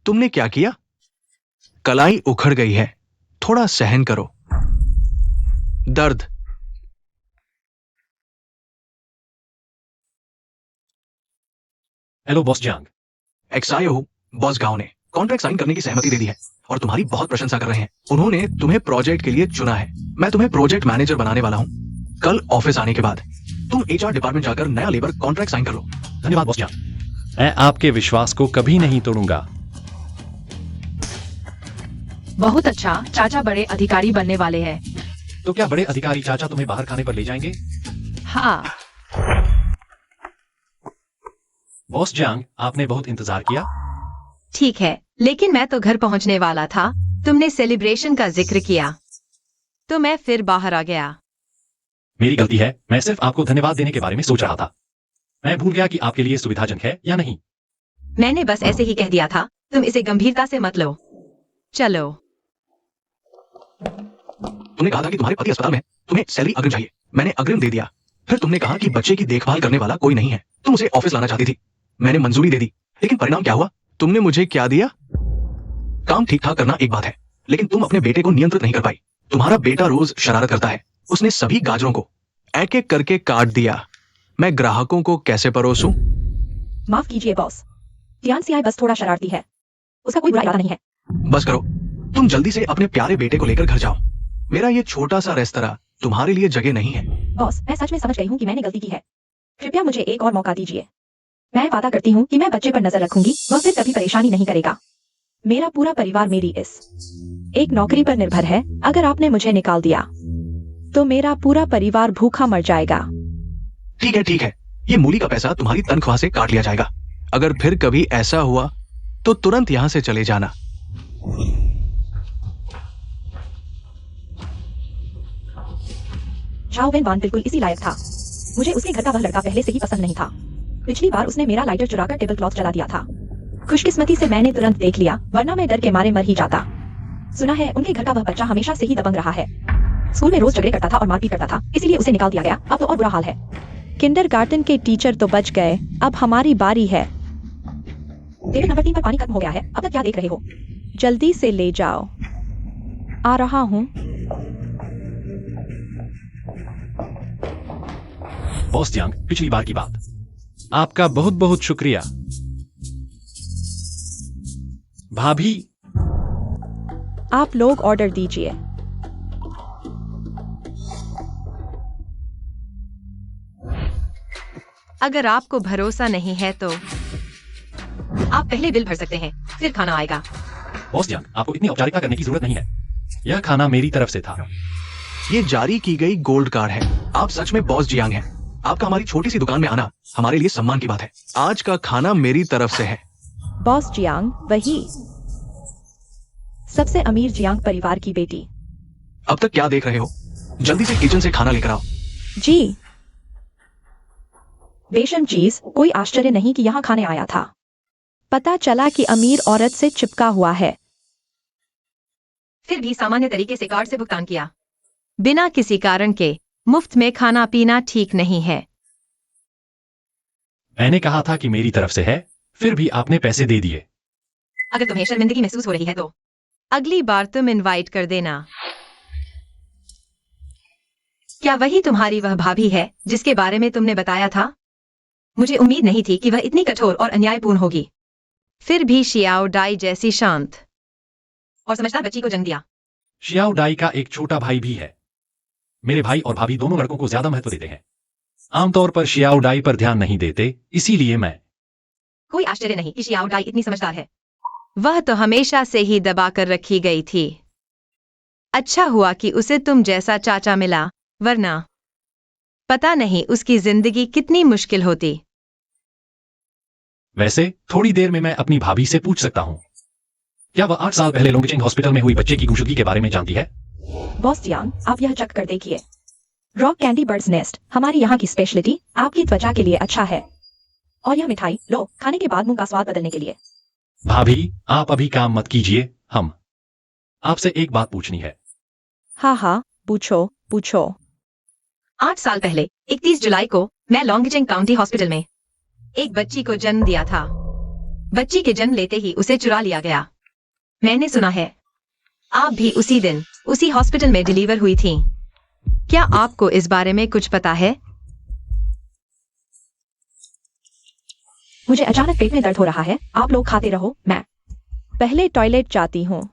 तुमने क्या किया? कलाई उखड़ गई है, थोड़ा सहन करो। दर्द। Hello boss Jiang. एक्सआईओ बॉस गांव ने कॉन्ट्रैक्ट साइन करने की सहमति दे दी है और तुम्हारी बहुत प्रशंसा कर रहे हैं। उन्होंने तुम्हें प्रोजेक्ट के लिए चुना है। मैं तुम्हें प्रोजेक्ट मैनेजर बनाने वाला हूं। कल ऑफिस आने के बाद तुम एचआर डिपार्टमेंट जाकर नया लेबर कॉन्ट्रैक्ट साइन कर लो। धन्यवाद बॉस जियांग, मैं आपके विश्वास को कभी नहीं तोड़ूंगा। बहुत अच्छा, चाचा बड़े अधिकारी बनने वाले हैं। तो क्या बड़े अधिकारी चाचा तुम्हें बाहर खाने पर ले जाएंगे? हाँ। बॉस जियांग, आपने बहुत इंतजार किया। ठीक है, लेकिन मैं तो घर पहुंचने वाला था। तुमने सेलिब्रेशन का जिक्र किया तो मैं फिर बाहर आ गया। मेरी गलती है, मैं सिर्फ आपको धन्यवाद देने के बारे में सोच रहा था। मैं भूल गया कि आपके लिए सुविधाजनक है या नहीं। मैंने बस ऐसे ही कह दिया था, तुम इसे गंभीरता से मत लो। चलो। तुमने कहा था कि तुम्हारे पति अस्पताल में हैं, तुम्हें सैलरी अग्रिम चाहिए। मैंने अग्रिम दे दिया। फिर तुमने कहा कि बच्चे की देखभाल करने वाला कोई नहीं है, तुम उसे ऑफिस लाना चाहती थी। मैंने मंजूरी दे दी, लेकिन परिणाम क्या हुआ? तुमने मुझे क्या दिया? काम ठीक ठाक करना एक बात है, लेकिन तुम अपने बेटे को नियंत्रित नहीं कर पाई। तुम्हारा बेटा रोज शरारत करता है। उसने सभी गाजरों को एक एक करके काट दिया। मैं ग्राहकों को कैसे परोसूं? माफ कीजिए बॉस, जियांग आई बस थोड़ा शरारती है, उसका कोई बुरा इरादा नहीं है। बस करो, तुम जल्दी से अपने प्यारे बेटे को लेकर घर जाओ। मेरा ये छोटा सा रेस्तरां तुम्हारे लिए जगह नहीं है। बॉस, मैं सच में समझ गई हूँ कि मैंने गलती की है। कृपया मुझे एक और मौका दीजिए। मैं वादा करती हूँ कि मैं बच्चे पर नजर रखूंगी, वह फिर कभी परेशानी नहीं करेगा। मेरा पूरा परिवार मेरी इस एक नौकरी पर निर्भर है। अगर आपने मुझे निकाल दिया तो मेरा पूरा परिवार भूखा मर जाएगा। ठीक है, ये मूली का पैसा तुम्हारी तनख्वाह से काट लिया जाएगा। अगर फिर कभी ऐसा हुआ तो तुरंत यहाँ से चले जाना। झाओ वेन वान बिल्कुल इसी लायक था। मुझे उसके घर का वह लड़का पहले से ही पसंद नहीं था। पिछली बार उसने मेरा लाइटर चुराकर टेबल क्लॉथ जला दिया था। खुशकिस्मती से मैंने तुरंत देख लिया, वरना मैं डर के मारे मर ही जाता। सुना है उनके घर का वह बच्चा हमेशा से ही दबंग रहा है। स्कूल में रोज झगड़े करता था और मारपीट करता था, इसीलिए उसे निकाल दिया गया। अब तो और बुरा हाल है। किंडरगार्टन के टीचर तो बच गए, अब हमारी बारी है। डेविड नंबर 3 पर पानी खत्म हो गया है, अब तक क्या देख रहे हो? जल्दी से ले जाओ। आ रहा हूँ। बॉस जियांग, पिछली बार की बात। आपका बहुत बहुत शुक्रिया। भाभी, आप लोग ऑर्डर दीजिए। अगर आपको भरोसा नहीं है तो आप पहले बिल भर सकते हैं, फिर खाना आएगा। बॉस जियांग, आपको इतनी औपचारिकता करने की जरूरत नहीं है। यह खाना मेरी तरफ से था। ये जारी की गई गोल्ड कार्ड है। आप सच में बॉस जियांग हैं। आपका हमारी छोटी सी दुकान में आना हमारे लिए सम्मान की बात है। आज का खाना मेरी तरफ से है। बॉस जियांग, वही सबसे अमीर जियांग परिवार की बेटी। अब तक क्या देख रहे हो? जल्दी से किचन से खाना लेकर आओ। जी। बेशम चीज, कोई आश्चर्य नहीं कि यहाँ खाने आया था। पता चला कि अमीर औरत से चिपका हुआ है। फिर भी सामान्य तरीके से कार्ड से भुगतान किया, बिना किसी कारण के। मुफ्त में खाना पीना ठीक नहीं है। मैंने कहा था कि मेरी तरफ से है, फिर भी आपने पैसे दे दिए। अगर तुम्हें शर्मिंदगी महसूस हो रही है तो अगली बार तुम इनवाइट कर देना। क्या वही तुम्हारी वह भाभी है जिसके बारे में तुमने बताया था? मुझे उम्मीद नहीं थी कि वह इतनी कठोर और अन्यायपूर्ण होगी। फिर भी शियाओ डाई जैसी शांत और समझदार बच्ची को जन्म दिया। शियाओ डाई का एक छोटा भाई भी है। मेरे भाई और भाभी दोनों लड़कों को ज्यादा महत्व देते हैं। आमतौर पर शियाओ डाई पर ध्यान नहीं देते, इसीलिए मैं। कोई आश्चर्य नहीं कि शियाओ डाई इतनी समझदार है। वह तो हमेशा से ही दबा कर रखी गई थी। अच्छा हुआ कि उसे तुम जैसा चाचा मिला, वरना पता नहीं उसकी जिंदगी कितनी मुश्किल होती। वैसे थोड़ी देर में मैं अपनी भाभी से पूछ सकता हूँ। क्या वह 8 साल पहले लोंगचिंग हॉस्पिटल में हुई बच्चे की गुमशुदगी के बारे में जानती है? बॉस जियांग, आप यह चख कर देखिए। रॉक कैंडी बर्ड्स नेस्ट हमारी यहाँ की स्पेशलिटी, आपकी त्वचा के लिए अच्छा है। और यह मिठाई लो, खाने के बाद मुंह का स्वाद बदलने के लिए। भाभी, आप अभी काम मत कीजिए, हम आपसे एक बात पूछनी है। हाँ, पूछो पूछो। 8 साल पहले 31 जुलाई को मैं लॉन्गचिंग काउंटी हॉस्पिटल में एक बच्ची को जन्म दिया था। बच्ची के जन्म लेते ही उसे चुरा लिया गया। मैंने सुना है आप भी उसी दिन उसी हॉस्पिटल में डिलीवर हुई थीं। क्या आपको इस बारे में कुछ पता है? मुझे अचानक पेट में दर्द हो रहा है, आप लोग खाते रहो, मैं पहले टॉयलेट जाती हूँ।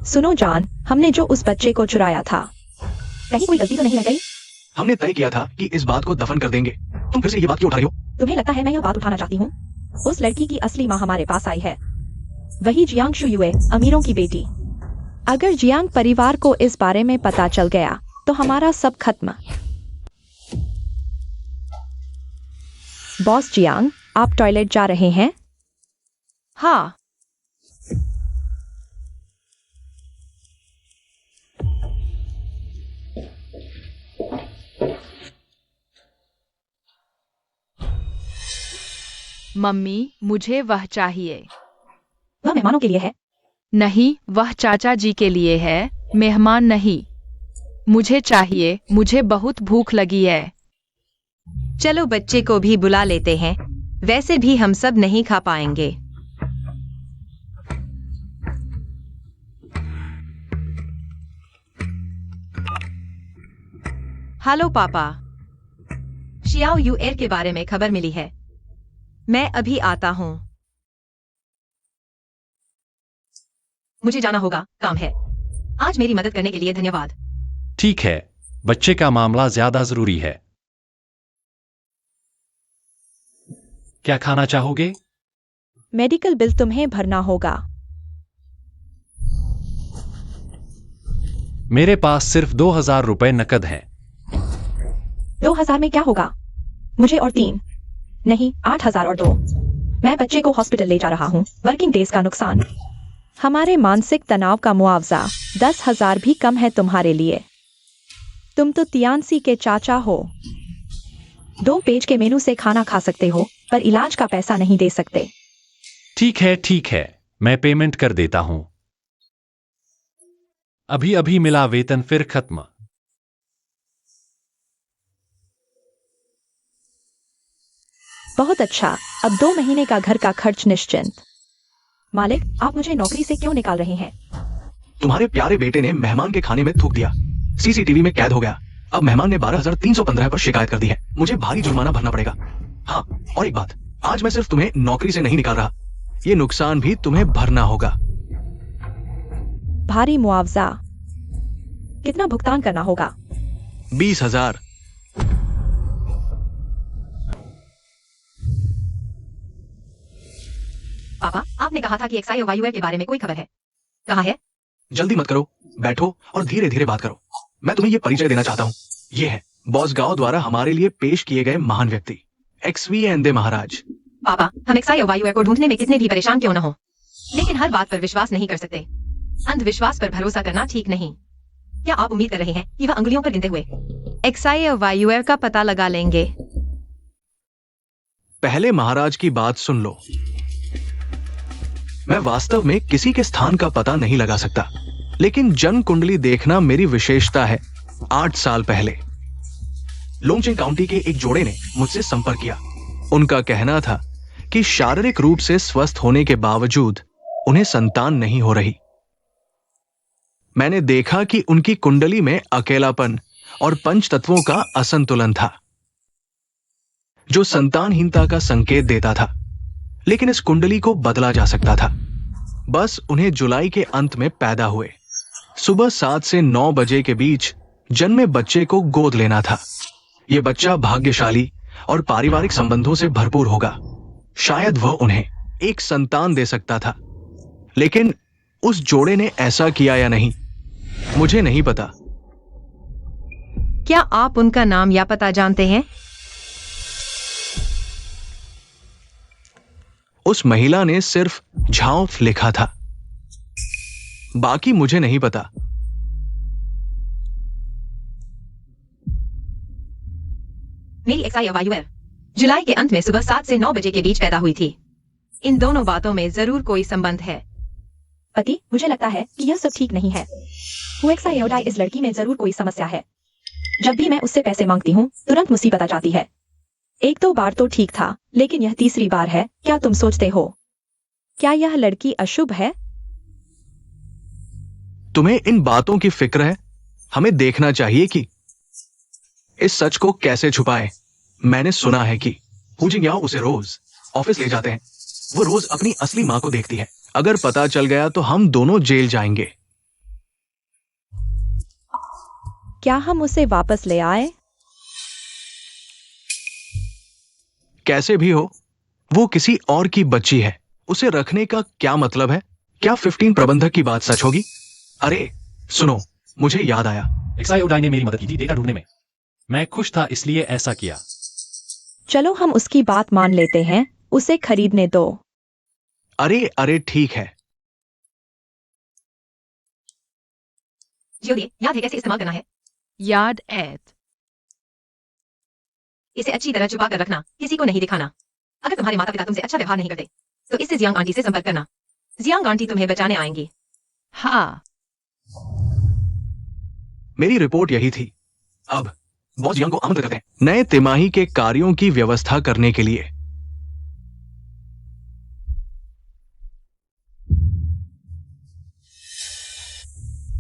सुनो जान, हमने जो उस बच्चे को चुराया था, कहीं कोई गलती तो नहीं रह गई? हमने तय किया था कि इस बात को दफन कर देंगे। तुम फिर से ये बात क्यों उठा रही हो? तुम्हें लगता है मैं यह बात उठाना चाहती हूँ? उस लड़की की असली माँ हमारे पास आई है, वही जियांग शुयुए, अमीरों की बेटी। अगर जियांग परिवार को इस बारे में पता चल गया तो हमारा सब खत्म। बॉस जियांग, आप टॉयलेट जा रहे हैं? हाँ। मम्मी, मुझे वह चाहिए। वह मेहमानों के लिए है। नहीं, वह चाचा जी के लिए है, मेहमान नहीं। मुझे चाहिए, मुझे बहुत भूख लगी है। चलो बच्चे को भी बुला लेते हैं, वैसे भी हम सब नहीं खा पाएंगे। हेलो पापा, शियाओ यूएर के बारे में खबर मिली है। मैं अभी आता हूँ। मुझे जाना होगा, काम है। आज मेरी मदद करने के लिए धन्यवाद। ठीक है, बच्चे का मामला ज्यादा जरूरी है। क्या खाना चाहोगे? मेडिकल बिल तुम्हें भरना होगा। मेरे पास सिर्फ 2000 रुपए नकद हैं। 2000 में क्या होगा? मुझे और 3 नहीं 8000 और 2। मैं बच्चे को हॉस्पिटल ले जा रहा हूँ। वर्किंग डेज का नुकसान, हमारे मानसिक तनाव का मुआवजा 10,000 भी कम है तुम्हारे लिए। तुम तो तियानसी के चाचा हो। 2 पेज के मेनू से खाना खा सकते हो, पर इलाज का पैसा नहीं दे सकते। ठीक है, मैं पेमेंट कर देता हूं। अभी अभी मिला वेतन फिर खत्म। बहुत अच्छा, अब 2 महीने का घर का खर्च निश्चिंत। मालिक, आप मुझे नौकरी से क्यों निकाल रहे हैं? तुम्हारे प्यारे बेटे ने मेहमान के खाने में थूक दिया, सीसीटीवी में कैद हो गया। अब मेहमान ने 12,315 पर शिकायत कर दी है। मुझे भारी जुर्माना भरना पड़ेगा। हाँ, और एक बात, आज मैं सिर्फ तुम्हें नौकरी से नहीं निकाल रहा, ये नुकसान भी तुम्हें भरना होगा। भारी मुआवजा कितना भुगतान करना होगा? 20,000। पापा, आपने कहा था कि एक्साई वायु के बारे में कोई खबर है, कहाँ है? जल्दी मत करो, बैठो और धीरे धीरे बात करो। मैं तुम्हें ये परिचय देना चाहता हूँ। ये है बॉस गाओ द्वारा हमारे लिए पेश किए गए महान व्यक्ति, एक्सवी एंदे महाराज। पापा, हम एक्साई वायु को ढूंढने में कितने भी परेशान क्यों न हो, लेकिन हर बात पर विश्वास नहीं कर सकते। अंधविश्वास पर भरोसा करना ठीक नहीं। क्या आप उम्मीद कर रहे हैं कि वह अंगुलियों पर गिनते हुए एक्साई वायु का पता लगा लेंगे? पहले महाराज की बात सुन लो। मैं वास्तव में किसी के स्थान का पता नहीं लगा सकता, लेकिन जन्म कुंडली देखना मेरी विशेषता है। 8 साल पहले लोंगचिंग काउंटी के एक जोड़े ने मुझसे संपर्क किया। उनका कहना था कि शारीरिक रूप से स्वस्थ होने के बावजूद उन्हें संतान नहीं हो रही। मैंने देखा कि उनकी कुंडली में अकेलापन और पंच तत्वों का असंतुलन था, जो संतानहीनता का संकेत देता था। लेकिन इस कुंडली को बदला जा सकता था। बस उन्हें जुलाई के अंत में पैदा हुए। सुबह 7 से 9 बजे के बीच जन्मे बच्चे को गोद लेना था। यह बच्चा भाग्यशाली और पारिवारिक संबंधों से भरपूर होगा। शायद वह उन्हें एक संतान दे सकता था, लेकिन उस जोड़े ने ऐसा किया या नहीं, मुझे नहीं पता। क्या आप उनका नाम या पता जानते हैं? उस महिला ने सिर्फ झांफ लिखा था, बाकी मुझे नहीं पता। मेरी एक्साई वायु जुलाई के अंत में सुबह 7 से 9 बजे के बीच पैदा हुई थी। इन दोनों बातों में जरूर कोई संबंध है। पति, मुझे लगता है कि यह सब ठीक नहीं है। हुएक्सायोडाई इस लड़की में जरूर कोई समस्या है। जब भी मैं उससे पैसे मांगती हूँ, तुरंत मुसीबत आ जाती है। 1-2 बार तो ठीक था, लेकिन यह तीसरी बार है। क्या तुम सोचते हो, क्या यह लड़की अशुभ है? तुम्हें इन बातों की फिक्र है? हमें देखना चाहिए कि इस सच को कैसे छुपाएं। मैंने सुना है कि हुजिंग उसे रोज ऑफिस ले जाते हैं। वो रोज अपनी असली मां को देखती है। अगर पता चल गया तो हम दोनों जेल जाएंगे। क्या हम उसे वापस ले आए? कैसे भी हो, वो किसी और की बच्ची है। उसे रखने का क्या मतलब है? क्या 15 प्रबंधक की बात सच होगी? अरे सुनो, मुझे याद आया। एक्साई ने मेरी मदद की थी डेटा ढूंढने में। मैं खुश था इसलिए ऐसा किया। चलो हम उसकी बात मान लेते हैं, उसे खरीदने दो। अरे ठीक है। जियोडिए, याद है कैसे इस्तेमाल करना है? याद एट। इसे अच्छी तरह छुपा कर रखना, किसी को नहीं दिखाना। अगर तुम्हारे माता पिता तुमसे अच्छा व्यवहार नहीं करते, तो इससे जियांग आंटी से संपर्क करना। जियांग आंटी तुम्हें बचाने आएंगी। हाँ। मेरी रिपोर्ट यही थी। अब बॉस जियांग को आमंत्रित करते हैं नए तिमाही के कार्यों की व्यवस्था करने के लिए।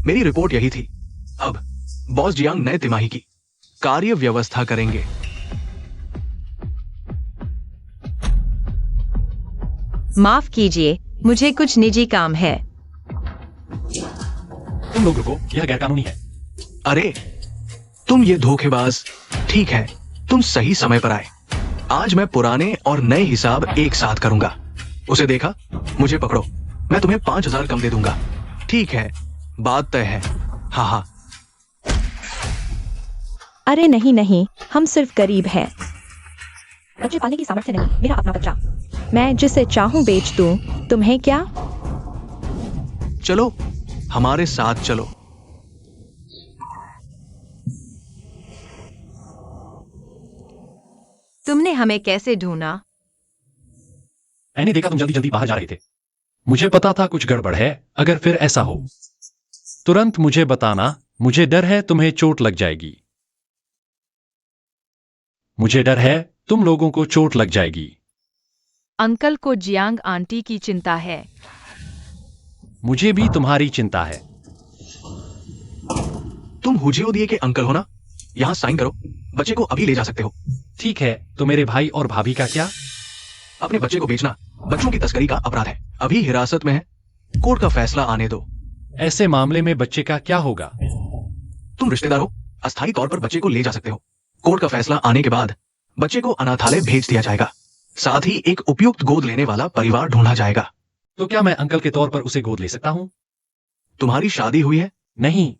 मेरी रिपोर्ट यही थी। अब बॉस जियांग नए तिमाही की कार्य व्यवस्था करेंगे। माफ कीजिए, मुझे कुछ निजी काम है। तुम लोग रुको, यह गैरकानूनी है। अरे तुम ये धोखेबाज। ठीक है, तुम सही समय पर आए। आज मैं पुराने और नए हिसाब एक साथ करूंगा। उसे देखा? मुझे पकड़ो, मैं तुम्हें 5,000 कम दे दूंगा। ठीक है, बात तय है। हाँ हाँ। अरे नहीं नहीं, हम सिर्फ गरीब हैं। बच्चे पालने की सामर्थ्य नहीं, मेरा अपना बच्चा। मैं जिसे चाहूं बेच दूं, तुम्हें क्या? चलो हमारे साथ चलो। तुमने हमें कैसे ढूंढा? मैंने देखा तुम जल्दी जल्दी बाहर जा रहे थे। मुझे पता था कुछ गड़बड़ है। अगर फिर ऐसा हो तुरंत मुझे बताना। मुझे डर है तुम्हें चोट लग जाएगी। मुझे डर है तुम लोगों को चोट लग जाएगी। अंकल को जियांग आंटी की चिंता है। मुझे भी तुम्हारी चिंता है। तुम हुजियो दिए के अंकल हो ना? यहां साइन करो, बच्चे को अभी ले जा सकते हो। ठीक है, तो मेरे भाई और भाभी का क्या? अपने बच्चे को बेचना बच्चों की तस्करी का अपराध है। अभी हिरासत में है, कोर्ट का फैसला आने दो। ऐसे मामले में बच्चे का क्या होगा? तुम रिश्तेदार हो, अस्थायी तौर पर बच्चे को ले जा सकते हो। कोर्ट का फैसला आने के बाद बच्चे को अनाथालय भेज दिया जाएगा। साथ ही एक उपयुक्त गोद लेने वाला परिवार ढूंढा जाएगा। तो क्या मैं अंकल के तौर पर उसे गोद ले सकता हूँ? तुम्हारी शादी हुई है? नहीं।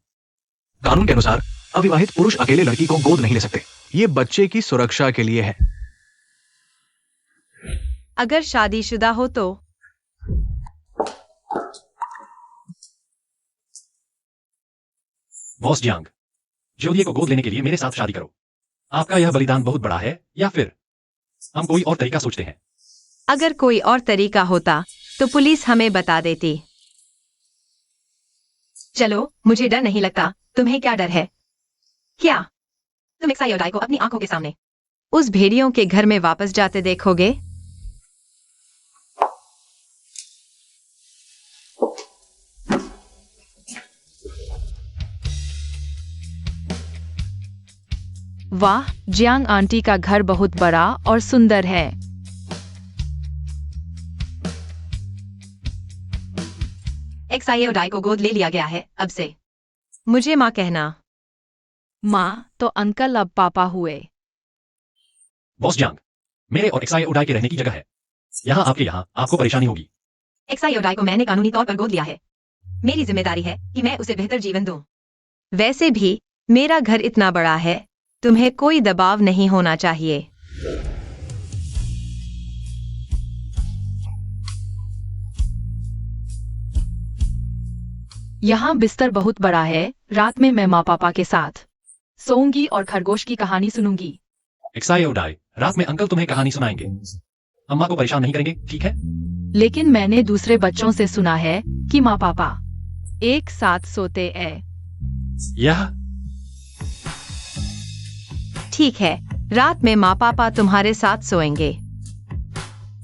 कानून के अनुसार अविवाहित पुरुष अकेले लड़की को गोद नहीं ले सकते। ये बच्चे की सुरक्षा के लिए है। अगर शादीशुदा हो तो? बॉस जियांग, जोलिए को गोद लेने के लिए मेरे साथ शादी करो। आपका यह बलिदान बहुत बड़ा है, या फिर हम कोई और तरीका सोचते हैं? अगर कोई और तरीका होता तो पुलिस हमें बता देती। चलो, मुझे डर नहीं लगता। तुम्हें क्या डर है? क्या तुम एक्साई ओडाई को अपनी आंखों के सामने उस भेड़ियों के घर में वापस जाते देखोगे? वाह, जियांग आंटी का घर बहुत बड़ा और सुंदर है। एक्साई ओडाई को गोद ले लिया गया है अब से। मुझे माँ कहना। माँ तो अंकल अब पापा हुए। बॉस जियांग, मेरे और एक्साई ओडाई के रहने की जगह है। यहाँ आपको परेशानी होगी। एक्साई ओडाई को मैंने कानूनी तौर पर गोद लिया है। मेरी जिम्मेदारी है कि मैं उसे बेहतर जीवन दूं। वैसे भी मेरा घर इतना बड़ा है, तुम्हें कोई दबाव नहीं होना चाहिए। यहाँ बिस्तर बहुत बड़ा है। रात में मैं माँ पापा के साथ सोऊंगी और खरगोश की कहानी सुनूंगी। एक्साई ओडाई, रात में अंकल तुम्हें कहानी सुनाएंगे। अम्मा को परेशान नहीं करेंगे, ठीक है? लेकिन मैंने दूसरे बच्चों से सुना है कि माँ पापा एक साथ सोते हैं। यह ठीक है, रात में माँ पापा तुम्हारे साथ सोएंगे।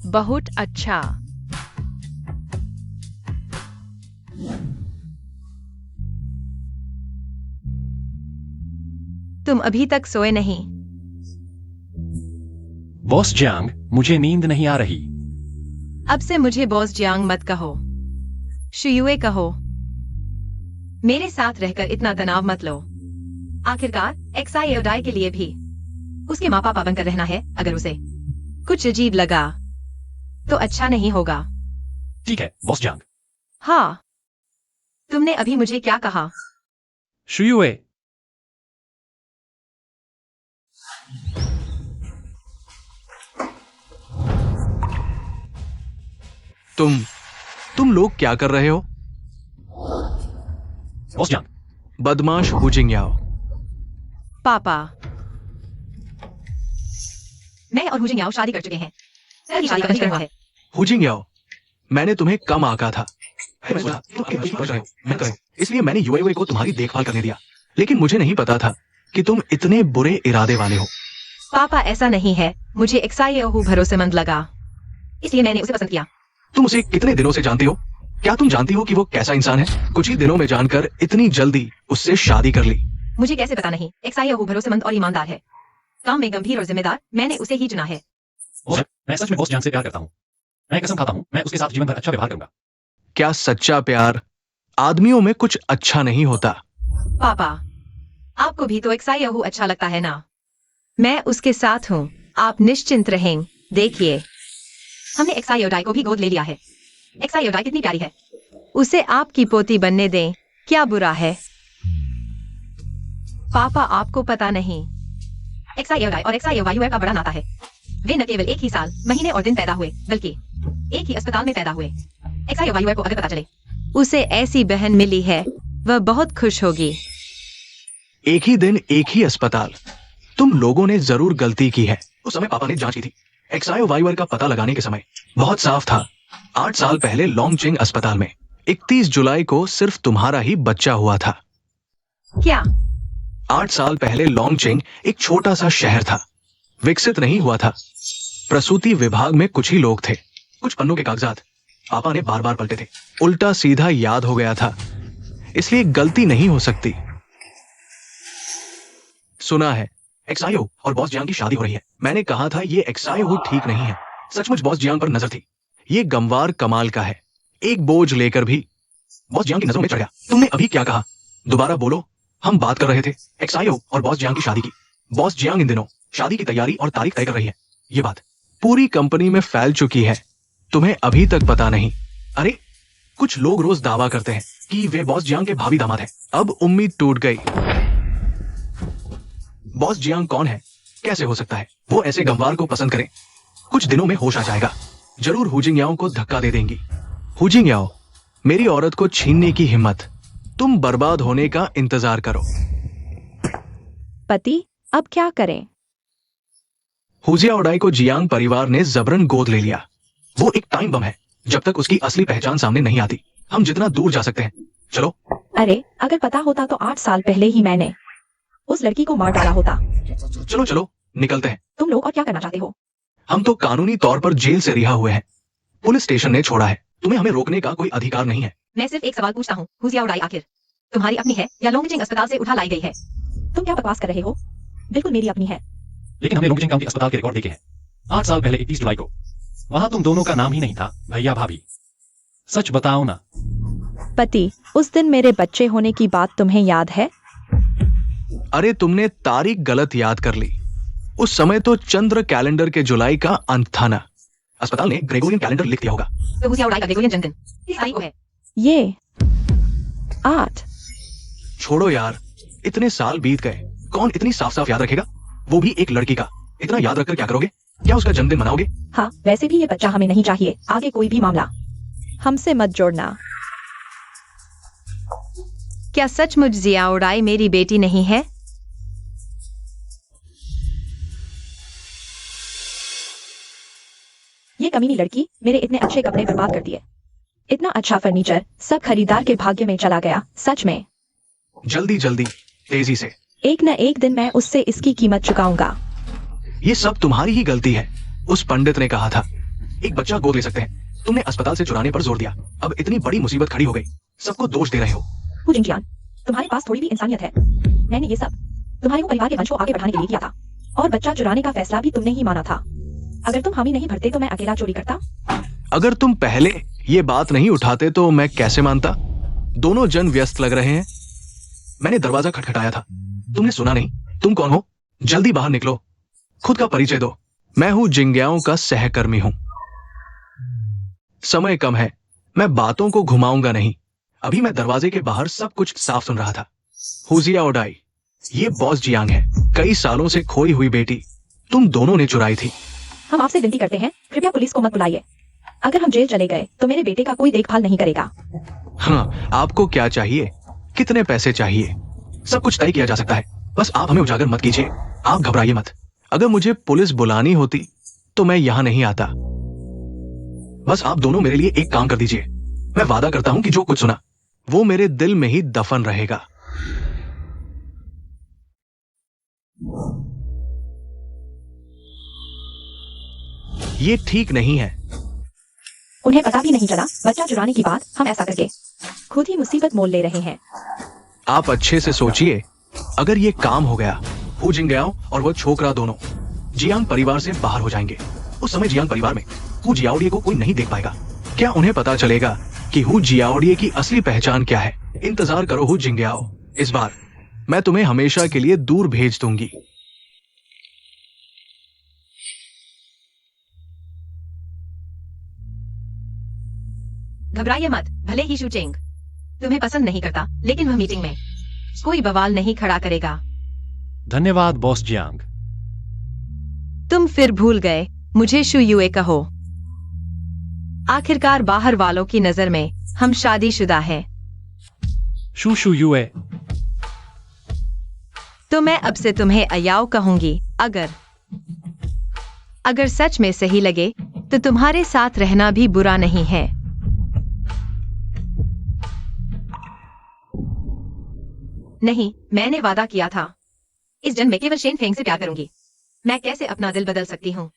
बहुत अच्छा। तुम अभी तक सोए नहीं? बॉस जियांग, मुझे नींद नहीं आ रही। अब से मुझे बॉस जियांग मत कहो, शुयुए कहो। मेरे साथ रहकर इतना तनाव मत लो। आखिरकार एक्साई ओडाई के लिए भी उसके माँ पापा बनकर रहना है। अगर उसे कुछ अजीब लगा तो अच्छा नहीं होगा। ठीक है बॉस जियांग। हाँ, तुमने अभी मुझे क्या कहा? शुयुए, तुम लोग क्या कर रहे हो? बॉस जियांग, बदमाश हुजिंग याओ। पापा, मैं और हुजिंग याओ शादी कर चुके हैं। सर की शादी कभी करना है। हुजिंग याओ, मैंने तुम्हें कम आका था। मैं सोचा तुम अपनी मर्जी पर रहे हो, मैं करे। इसलिए मैंने यूएई को तुम्हारी देखभाल करने दिया। लेकिन मुझे नहीं पता था कि तुम इतने बुरे इरादे वाले हो। पापा ऐसा नहीं है, मुझे एक्साइओहू भरोसेमंद लगा, इसलिए मैंने उसे पसंद किया। तुम उसे कितने दिनों से जानती हो? क्या तुम जानती हो कि वो कैसा इंसान है? कुछ ही दिनों में जानकर इतनी जल्दी उससे शादी कर ली। मुझे कैसे पता नहीं, एक्साइओहू भरोसेमंद और ईमानदार है, काम में गंभीर और जिम्मेदार, मैंने उसे ही चुना है। और मैं सच में बॉस जियांग से प्यार करता हूँ। मैं कसम खाता हूँ, मैं उसके साथ जीवन भर अच्छा व्यवहार करूंगा। क्या सच्चा प्यार आदमियों में कुछ अच्छा नहीं होता? पापा, आपको भी तो एक्साइओहू अच्छा लगता है ना? मैं उसके साथ हूँ, आप निश्चिंत रहें। देखिए, हमने एक्साइओडाई को भी गोद ले लिया है। एक्साइओडाई कितनी प्यारी है। उसे आपकी पोती बनने दें, क्या बुरा है? पापा, आपको पता नहीं, एक्साइओडाई और एक्साइओवाई का बड़ा नाता है। वे न केवल एक ही साल, महीने और दिन पैदा हुए, बल्कि एक ही अस्पताल में पैदा हुए। एक्साइओवाई को अगर पता चले उसे ऐसी बहन मिली है, वह बहुत खुश होगी। एक ही दिन, एक ही अस्पताल। तुम लोगों ने जरूर गलती की है। उस समय पापा ने जांच की थी। एक्साइओवाई का पता लगाने के समय बहुत साफ था। 8 साल पहले लोंगचिंग अस्पताल में 31 जुलाई को सिर्फ तुम्हारा ही बच्चा हुआ था। क्या? 8 साल पहले लोंगचिंग एक छोटा सा शहर था, विकसित नहीं हुआ था। प्रसूति विभाग में कुछ ही लोग थे। कुछ पन्नों के कागजात पापा ने बार बार पलटे थे। उल्टा सीधा याद हो गया था, इसलिए गलती नहीं हो सकती। सुना है एक्साइओ और बॉस जियांग की शादी हो रही है। मैंने कहा था ये एक्साइओ ठीक नहीं है। सचमुच बॉस जियांग पर नजर थी। ये गंवार कमाल का है, एक बोझ लेकर भी बॉस जियांग की नजरों में चढ़ गया। तुमने अभी क्या कहा? दोबारा बोलो। हम बात कर रहे थे एक्साइओ और बॉस जियांग की शादी की। बॉस जियांग इन दिनों शादी की तैयारी और तारीख तय कर रही है। ये बात पूरी कंपनी में फैल चुकी है, तुम्हें अभी तक पता नहीं? अरे, कुछ लोग रोज दावा करते हैं कि वे बॉस जियांग के भावी दामाद हैं। अब उम्मीद टूट गई। बॉस जियांग कौन है? कैसे हो सकता है वो ऐसे गंवार को पसंद करे? कुछ दिनों में होश आ जाएगा। जरूर हुजिंग को धक्का दे देंगी। हुजिंग, मेरी औरत को छीनने की हिम्मत। तुम बर्बाद होने का इंतजार करो। पति, अब क्या करें? हुजियाओडाई को जियांग परिवार ने जबरन गोद ले लिया। वो एक टाइम बम है। जब तक उसकी असली पहचान सामने नहीं आती, हम जितना दूर जा सकते हैं। चलो। अरे, अगर पता होता तो 8 साल पहले ही मैंने उस लड़की को मार डाला होता। चलो चलो, निकलते हैं। तुम लोग और क्या करना चाहते हो? हम तो कानूनी तौर पर जेल से रिहा हुए हैं। पुलिस स्टेशन ने छोड़ा है। तुम्हें हमें रोकने का कोई अधिकार नहीं है। मैं सिर्फ एक सवाल पूछता हूँ, हुजियाओडाई आखिर तुम्हारी अपनी है या लोंगचिंग अस्पताल से उठा लाई गई है? तुम क्या बकवास कर रहे हो? बिल्कुल मेरी अपनी है। लेकिन हमने लोंगचिंग काउंटी अस्पताल के रिकॉर्ड देखे हैं। 8 साल पहले 31 जुलाई को वहां तुम दोनों का नाम ही नहीं था, भैया भाभी। सच बताओ ना। पति, उस दिन मेरे बच्चे होने की बात तुम्हें याद है? अरे, तुमने तारीख गलत याद कर ली। उस समय तो चंद्र कैलेंडर के जुलाई का अंत था ना। अस्पताल ने ग्रेगोरियन कैलेंडर लिख दिया होगा। तो हुजियाओडाई का ग्रेगोरियन जन्मदिन किस तारीख को है? ये 8। छोड़ो यार, इतने साल बीत गए, कौन इतनी साफ साफ याद रखेगा? वो भी एक लड़की का। इतना याद रखकर क्या करोगे? क्या उसका जन्मदिन मनाओगे? हाँ, वैसे भी ये बच्चा हमें नहीं चाहिए। आगे कोई भी मामला हमसे मत जोड़ना। क्या सचमुच जियाओडाई मेरी बेटी नहीं है? ये कमीनी लड़की मेरे इतने अच्छे कपड़े बर्बाद कर दिए। इतना अच्छा फर्नीचर सब खरीदार के भाग्य में चला गया। सच में। जल्दी जल्दी, तेजी से। एक न एक दिन मैं उससे इसकी कीमत चुकाऊंगा। ये सब तुम्हारी ही गलती है। उस पंडित ने कहा था एक बच्चा गोद ले सकते हैं। तुमने अस्पताल से चुराने पर जोर दिया। अब इतनी बड़ी मुसीबत खड़ी हो गई, सबको दोष दे रहे हो। हुजिंग जियांग, तुम्हारे पास थोड़ी भी इंसानियत है। मैंने ये सब तुम्हारे परिवार के वंश को आगे बढ़ाने के लिए किया था, और बच्चा चुराने का फैसला भी तुमने ही माना था। अगर तुम हामी नहीं भरते तो मैं अकेला चोरी करता। अगर तुम पहले ये बात नहीं उठाते तो मैं कैसे मानता? दोनों जन व्यस्त लग रहे हैं। मैंने दरवाजा खटखटाया था, तुमने सुना नहीं। तुम कौन हो? जल्दी बाहर निकलो, खुद का परिचय दो। मैं हूं जिंग्याओं का सहकर्मी हूं। समय कम है, मैं बातों को घुमाऊंगा नहीं। अभी मैं दरवाजे के बाहर सब कुछ साफ सुन रहा था। हुजियाओडाई, ये बॉस जियांग है। कई सालों से खोई हुई बेटी तुम दोनों ने चुराई थी। हम आपसे विनती करते हैं, कृपया पुलिस को मत बुलाइए। अगर हम जेल चले गए तो मेरे बेटे का कोई देखभाल नहीं करेगा। हाँ, आपको क्या चाहिए? कितने पैसे चाहिए? सब कुछ तय किया जा सकता है। बस आप हमें उजागर मत कीजिए। आप घबराइए मत। अगर मुझे पुलिस बुलानी होती तो मैं यहां नहीं आता। बस आप दोनों मेरे लिए एक काम कर दीजिए। मैं वादा करता हूं कि जो कुछ सुना वो मेरे दिल में ही दफन रहेगा। ये ठीक नहीं है। उन्हें पता भी नहीं चला बच्चा चुराने की बात हम ऐसा करके खुद ही मुसीबत मोल ले रहे हैं। आप अच्छे से सोचिए, अगर ये काम हो गया, हु जिंगयाओ और वो छोकरा दोनों जियांग परिवार से बाहर हो जाएंगे। उस समय जियांग परिवार में हु जियाओडिये को कोई नहीं देख पाएगा। क्या उन्हें पता चलेगा कि हु जियाओडिये की असली पहचान क्या है? इंतजार करो हु जिंगयाओ, इस बार मैं तुम्हें हमेशा के लिए दूर भेज दूंगी। घबराइए मत, भले ही शूचिंग तुम्हें पसंद नहीं करता, लेकिन वह मीटिंग में कोई बवाल नहीं खड़ा करेगा। धन्यवाद बॉस जियांग। तुम फिर भूल गए मुझे शु युए कहो। आखिरकार बाहर वालों की नजर में हम शादीशुदा हैं। शू युए। तो मैं अब से तुम्हें अयाओ कहूंगी। अगर सच में सही लगे तो तुम्हारे साथ रहना भी बुरा नहीं है। नहीं, मैंने वादा किया था इस जन्म में केवल शेन फेंग से प्यार करूंगी। मैं कैसे अपना दिल बदल सकती हूँ?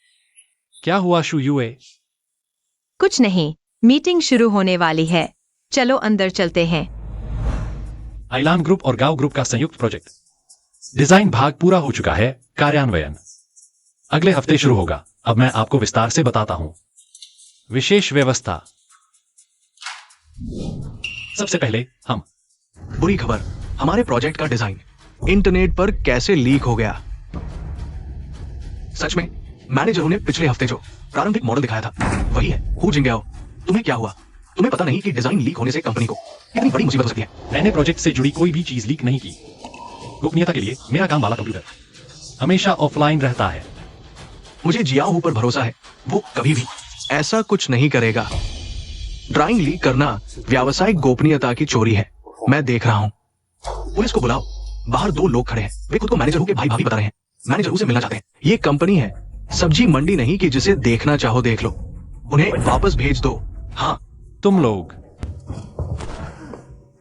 क्या हुआ शू युए? कुछ नहीं, मीटिंग शुरू होने वाली है, चलो अंदर चलते हैं। आइलान ग्रुप और गांव ग्रुप का संयुक्त प्रोजेक्ट डिजाइन भाग पूरा हो चुका है। कार्यान्वयन अगले हफ्ते शुरू होगा। अब मैं आपको विस्तार से बताता हूं। विशेष व्यवस्था। सबसे पहले हम बुरी खबर, हमारे प्रोजेक्ट का डिजाइन इंटरनेट पर कैसे लीक हो गया। सच में मैनेजरों ने पिछले हफ्ते जो प्रारंभिक मॉडल दिखाया था वही है। हु जिंगयाओ, तुम्हें क्या हुआ? तुम्हें पता नहीं कि डिजाइन लीक होने से कंपनी को कितनी बड़ी मुसीबत हो सकती है? मैंने प्रोजेक्ट से जुड़ी कोई भी चीज लीक नहीं की। गोपनीयता के लिए मेरा काम वाला कंप्यूटर हमेशा ऑफलाइन रहता है। मुझे जियाओ पर भरोसा है, वो कभी भी ऐसा कुछ नहीं करेगा। ड्राइंग लीक करना व्यावसायिक गोपनीयता की चोरी है। मैं देख रहा हूं। पुलिस को बुलाओ, बाहर दो लोग खड़े हैं, वे खुद को मैनेजर हु के भाई भाभी बता रहे हैं। मैनेजर से मिलना चाहते हैं। ये कंपनी है, सब्जी मंडी नहीं कि जिसे देखना चाहो देख लो। उन्हें वापस भेज दो। हाँ, तुम लोग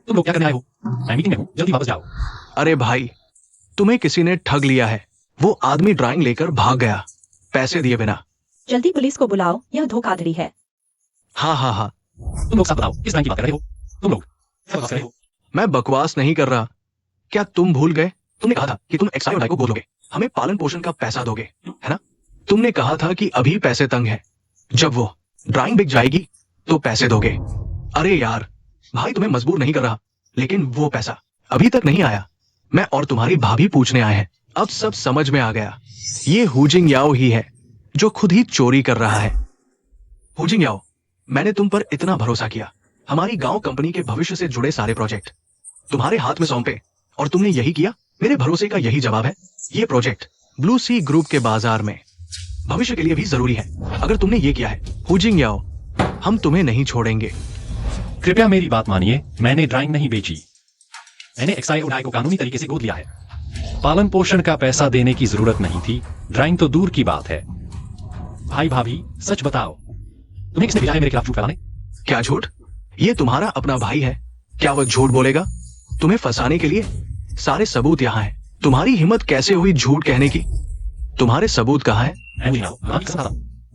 क्या करने आए हो? मैं मीटिंग में हूं, जल्दी वापस जाओ। अरे भाई, तुम्हें किसी ने ठग लिया है। वो आदमी ड्राइंग लेकर भाग गया, पैसे दिए बिना। जल्दी पुलिस को बुलाओ, यह धोखाधड़ी है। हाँ, तुम लोग सब बताओ, किस ड्राइंग की बात कर रहे हो? तुम लोग क्या बकवास कर रहे हो? मैं बकवास नहीं कर रहा। क्या तुम भूल गए? तुमने कहा था कि तुम एक्साई और डाई को गोद लोगे, हमें पालन पोषण का पैसा दोगे, है ना? तुमने कहा था कि अभी पैसे तंग है, जब वो ड्राइंग बिक जाएगी तो पैसे दोगे। अरे यार, भाई तुम्हें मजबूर नहीं कर रहा, लेकिन वो पैसा अभी तक नहीं आया। मैं और तुम्हारी भाभी पूछने आए हैं। अब सब समझ में आ गया। ये हु जिंगयाओ ही है जो खुद ही चोरी कर रहा है। हु जिंगयाओ, मैंने तुम पर इतना भरोसा किया। हमारी गांव कंपनी के भविष्य से जुड़े सारे प्रोजेक्ट तुम्हारे हाथ में सौंपे और तुमने यही किया। मेरे भरोसे का यही जवाब है। ये प्रोजेक्ट ब्लू सी ग्रुप के बाजार में भविष्य के लिए भी जरूरी है। अगर तुमने ये किया है हु जिंगयाओ, हम तुम्हें नहीं छोड़ेंगे। कृपया मेरी बात मानिए, मैंने ड्राइंग नहीं बेची। मैंने एक्साई और डाई को कानूनी तरीके से गोद लिया है। पालन पोषण का पैसा देने की जरूरत नहीं थी। ड्राइंग तो दूर की बात है। भाई भाभी, सच बताओ, तुम्हें किसने भेजा है मेरे खिलाफ झूठ फैलाने? क्या झूठ? ये तुम्हारा अपना भाई है, क्या वह झूठ बोलेगा? तुम्हें फंसाने के लिए सारे सबूत यहाँ हैं। तुम्हारी हिम्मत कैसे हुई झूठ कहने की? तुम्हारे सबूत कहाँ हैं?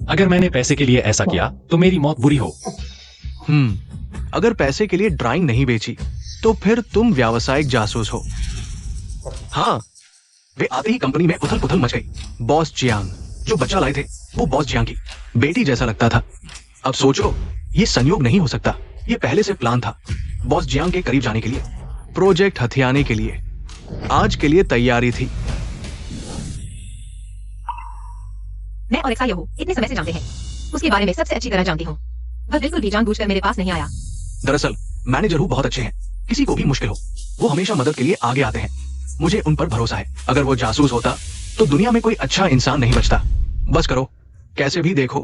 अगर मैंने पैसे के लिए ऐसा किया तो मेरी मौत बुरी हो। अगर पैसे के लिए ड्राइंग नहीं बेची तो फिर तुम व्यावसायिक जासूस हो। हाँ, वे आते ही कंपनी में उथल पुथल मच गई। बॉस जियांग जो बच्चा लाए थे वो बॉस जियांग की बेटी जैसा लगता था। अब सोचो, ये संयोग नहीं हो सकता, ये पहले से प्लान था। बॉस जियांग के करीब जाने के लिए, प्रोजेक्ट हथियाने के लिए, आज के लिए तैयारी थी। मैं और एक्साई हूँ इतने समय से जानते हैं, उसके बारे में सबसे अच्छी तरह जानती हूँ। वह बिल्कुल भी जानबूझकर मेरे पास नहीं आया। दरअसल मैनेजर हूँ बहुत अच्छे हैं, किसी को भी मुश्किल हो वो हमेशा मदद के लिए आगे आते हैं। मुझे उन पर भरोसा है। अगर वो जासूस होता तो दुनिया में कोई अच्छा इंसान नहीं बचता। बस करो, कैसे भी देखो,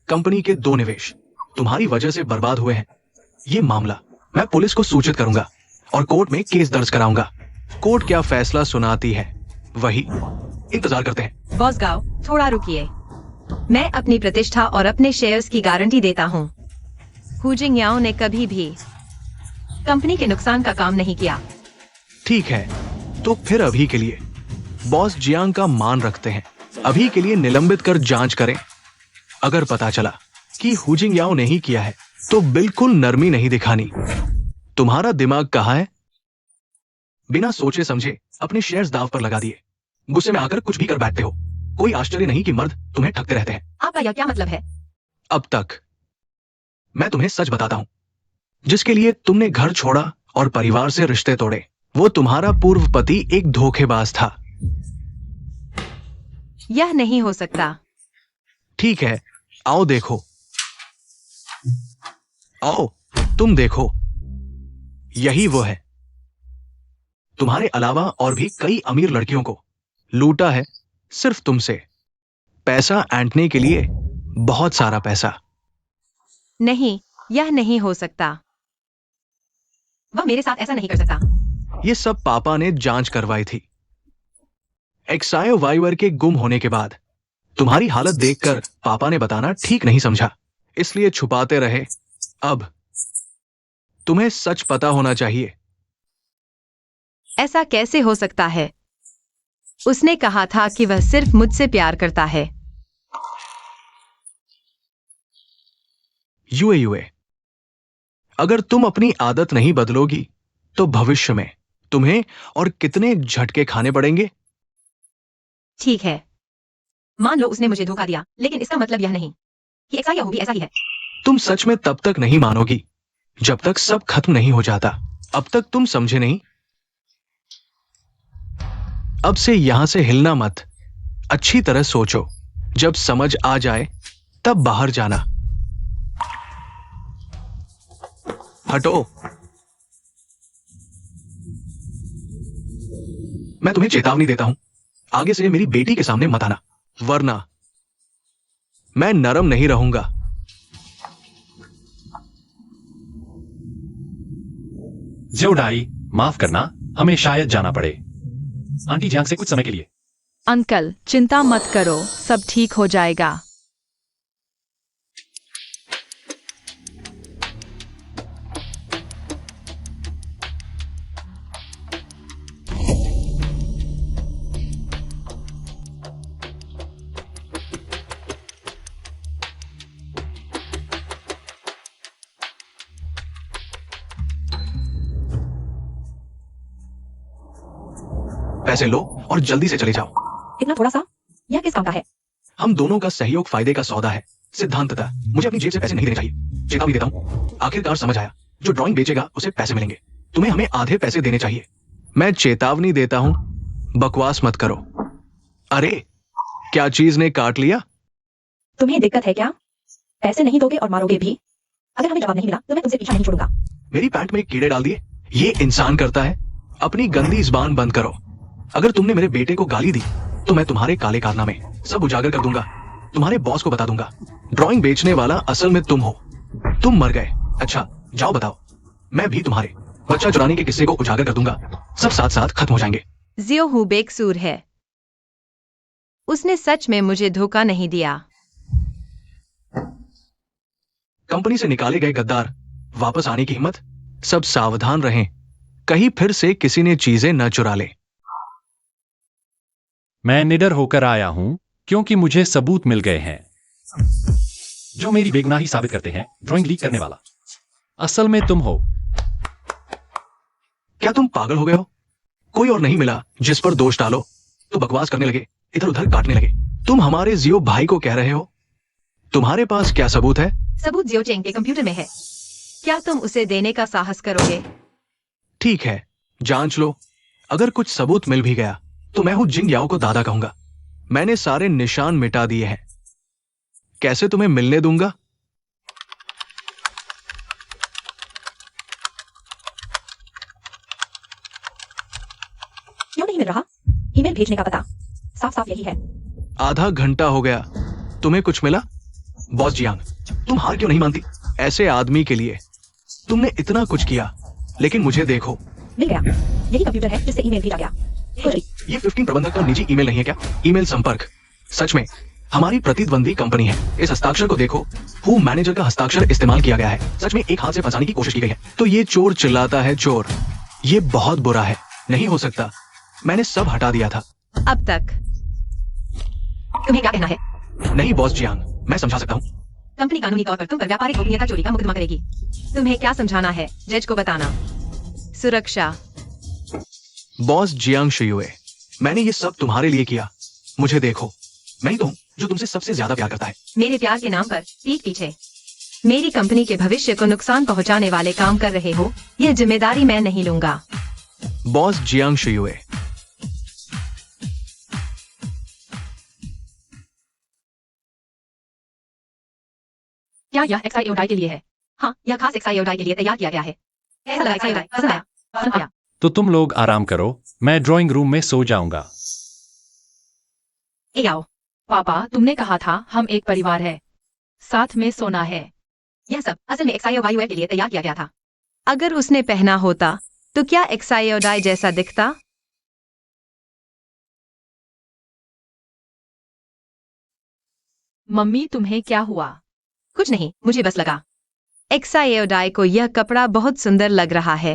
कंपनी के 2 निवेश तुम्हारी वजह से बर्बाद हुए हैं। ये मामला मैं पुलिस को सूचित करूंगा और कोर्ट में केस दर्ज कराऊंगा। कोर्ट क्या फैसला सुनाती है वही इंतजार करते हैं। बॉस गाओ, थोड़ा रुकिए। मैं अपनी प्रतिष्ठा और अपने शेयर्स की गारंटी देता हूँ। हु जिंगयाओ ने कभी भी कंपनी के नुकसान का काम नहीं किया। ठीक है, तो फिर अभी के लिए बॉस जियांग का मान रखते हैं। अभी के लिए निलंबित कर जांच करें। अगर पता चला कि हु जिंगयाओ ने ही किया है तो बिल्कुल नरमी नहीं दिखानी। तुम्हारा दिमाग कहाँ है? बिना सोचे समझे अपने शेयर्स दांव पर लगा दिए। गुस्से में आकर कुछ भी कर बैठते हो। कोई आश्चर्य नहीं कि मर्द तुम्हें ठगते रहते हैं। आपका यह क्या मतलब है? अब तक मैं तुम्हें सच बताता हूं। जिसके लिए तुमने घर छोड़ा और परिवार से रिश्ते तोड़े, वो तुम्हारा पूर्व पति एक धोखेबाज था। यह नहीं हो सकता। ठीक है, आओ देखो। आओ तुम देखो, यही वो है। तुम्हारे अलावा और भी कई अमीर लड़कियों को लूटा है सिर्फ तुमसे। पैसा ऐंठने के लिए, बहुत सारा पैसा। नहीं, यह नहीं हो सकता। वह मेरे साथ ऐसा नहीं कर सकता। ये सब पापा ने जांच करवाई थी। एक्सायो वाइवर के गुम होने के बाद तुम्हारी हालत देखकर पापा ने बताना ठीक नहीं समझा, इसलिए छुपाते रहे। अब तुम्हें सच पता होना चाहिए। ऐसा कैसे हो सकता है? उसने कहा था कि वह सिर्फ मुझसे प्यार करता है। युए, अगर तुम अपनी आदत नहीं बदलोगी तो भविष्य में तुम्हें और कितने झटके खाने पड़ेंगे। ठीक है, मान लो उसने मुझे धोखा दिया, लेकिन इसका मतलब यह नहीं कि एक्सायो भी ऐसा ही है। तुम सच में तब तक नहीं मानोगी जब तक सब खत्म नहीं हो जाता। अब तक तुम समझे नहीं। अब से यहां से हिलना मत। अच्छी तरह सोचो। जब समझ आ जाए तब बाहर जाना। हटो। मैं तुम्हें चेतावनी देता हूं, आगे से मेरी बेटी के सामने मत आना, वरना मैं नरम नहीं रहूंगा। ज्योडाई, माफ करना, हमें शायद जाना पड़े। आंटी जियांग से कुछ समय के लिए। अंकल, चिंता मत करो, सब ठीक हो जाएगा। पैसे लो और जल्दी से चले जाओ। इतना थोड़ा सा, यह किस काम का है? हम दोनों का सहयोग फायदे का सौदा है। सिद्धांततः मुझे अपनी जेब से पैसे नहीं देने चाहिए। चेतावनी देता हूं। आखिरकार समझ आया, जो ड्राइंग बेचेगा उसे पैसे मिलेंगे। तुम्हें हमें आधे पैसे देने चाहिए। मैं चेतावनी देता हूं, बकवास मत करो। अरे, क्या चीज ने काट लिया? तुम्हें दिक्कत है क्या? पैसे नहीं दोगे और मारोगे भी। अगर हमें जवाब नहीं मिला तो मैं तुमसे पीछा नहीं छोड़ूंगा। मेरी पैंट में कीड़े डाल दिए। ये इंसान करता है। अपनी गंदी जुबान बंद करो। अगर तुमने मेरे बेटे को गाली दी तो मैं तुम्हारे काले कारनामे सब उजागर कर दूंगा। तुम्हारे बॉस को बता दूंगा। ड्राइंग बेचने वाला असल में तुम हो। तुम मर गए। अच्छा, जाओ बताओ। मैं भी तुम्हारे बच्चा चुराने के किस्से को उजागर कर दूंगा। सब साथ साथ खत्म हो जाएंगे। जियो हु बेकसूर है। उसने सच में मुझे धोखा नहीं दिया। कंपनी से निकाले गए गद्दार वापस आने की हिम्मत। सब सावधान रहें, कहीं फिर से किसी ने चीजें न चुरा ले। मैं निडर होकर आया हूं क्योंकि मुझे सबूत मिल गए हैं जो मेरी बेगुनाही साबित करते हैं। ड्राइंग लीक करने वाला असल में तुम हो। क्या तुम पागल हो गए हो? कोई और नहीं मिला जिस पर दोष डालो तो बकवास करने लगे, इधर उधर काटने लगे। तुम हमारे जियो भाई को कह रहे हो? तुम्हारे पास क्या सबूत है? सबूत जियो चेंग के कंप्यूटर में है। क्या तुम उसे देने का साहस करोगे? ठीक है, जांच लो। अगर कुछ सबूत मिल भी गया तो मैं हूं जिंगयाओ को दादा कहूंगा। मैंने सारे निशान मिटा दिए हैं। कैसे तुम्हें मिलने दूंगा? क्यों नहीं मिल रहा? ईमेल भेजने का पता साफ साफ यही है। आधा घंटा हो गया। तुम्हें कुछ मिला? बॉस जियांग, तुम हार क्यों नहीं मानती? ऐसे आदमी के लिए तुमने इतना कुछ किया, लेकिन मुझे देखो। मिल गया, यही कंप्यूटर है जिससे ईमेल भेजा गया। ये 15 प्रबंधक का निजी ईमेल नहीं है क्या? ईमेल संपर्क सच में हमारी प्रतिद्वंदी कंपनी है। इस हस्ताक्षर को देखो, हु मैनेजर का हस्ताक्षर इस्तेमाल किया गया है। सच में एक हाथ से फंसाने की कोशिश की गई है। तो ये चोर चिल्लाता है चोर। ये बहुत बुरा है। नहीं हो सकता, मैंने सब हटा दिया था। अब तक तुम्हें क्या कहना है? नहीं बॉस जियांग, मैं समझा सकता हूँ। कंपनी कानूनी तौर पर तुम पर व्यापारिक गोपनीयता चोरी का मुकदमा करेगी। तुम्हें क्या समझाना है? जज को बताना। सुरक्षा। बॉस जियांग शियुए, मैंने ये सब तुम्हारे लिए किया। मुझे देखो, मैं ही तो हूँ जो तुमसे सबसे ज्यादा प्यार करता है। मेरे प्यार के नाम पर पीठ पीछे मेरी कंपनी के भविष्य को नुकसान पहुंचाने वाले काम कर रहे हो, यह जिम्मेदारी मैं नहीं लूंगा। बॉस जियांग शियुए, क्या यह XIO के लिए है? हाँ, यह खास XIO के लिए तैयार किया गया है। कैसा लगा XIO? पसंद आया? पसंद आया। तो तुम लोग आराम करो, मैं ड्राइंग रूम में सो जाऊंगा। ए आओ। पापा, तुमने कहा था हम एक परिवार है, साथ में सोना है। यह सब असल में XIO के लिए तैयार किया गया था। अगर उसने पहना होता तो क्या XIO जैसा दिखता? मम्मी, तुम्हें क्या हुआ? कुछ नहीं, मुझे बस लगा XIO को यह कपड़ा बहुत सुंदर लग रहा है।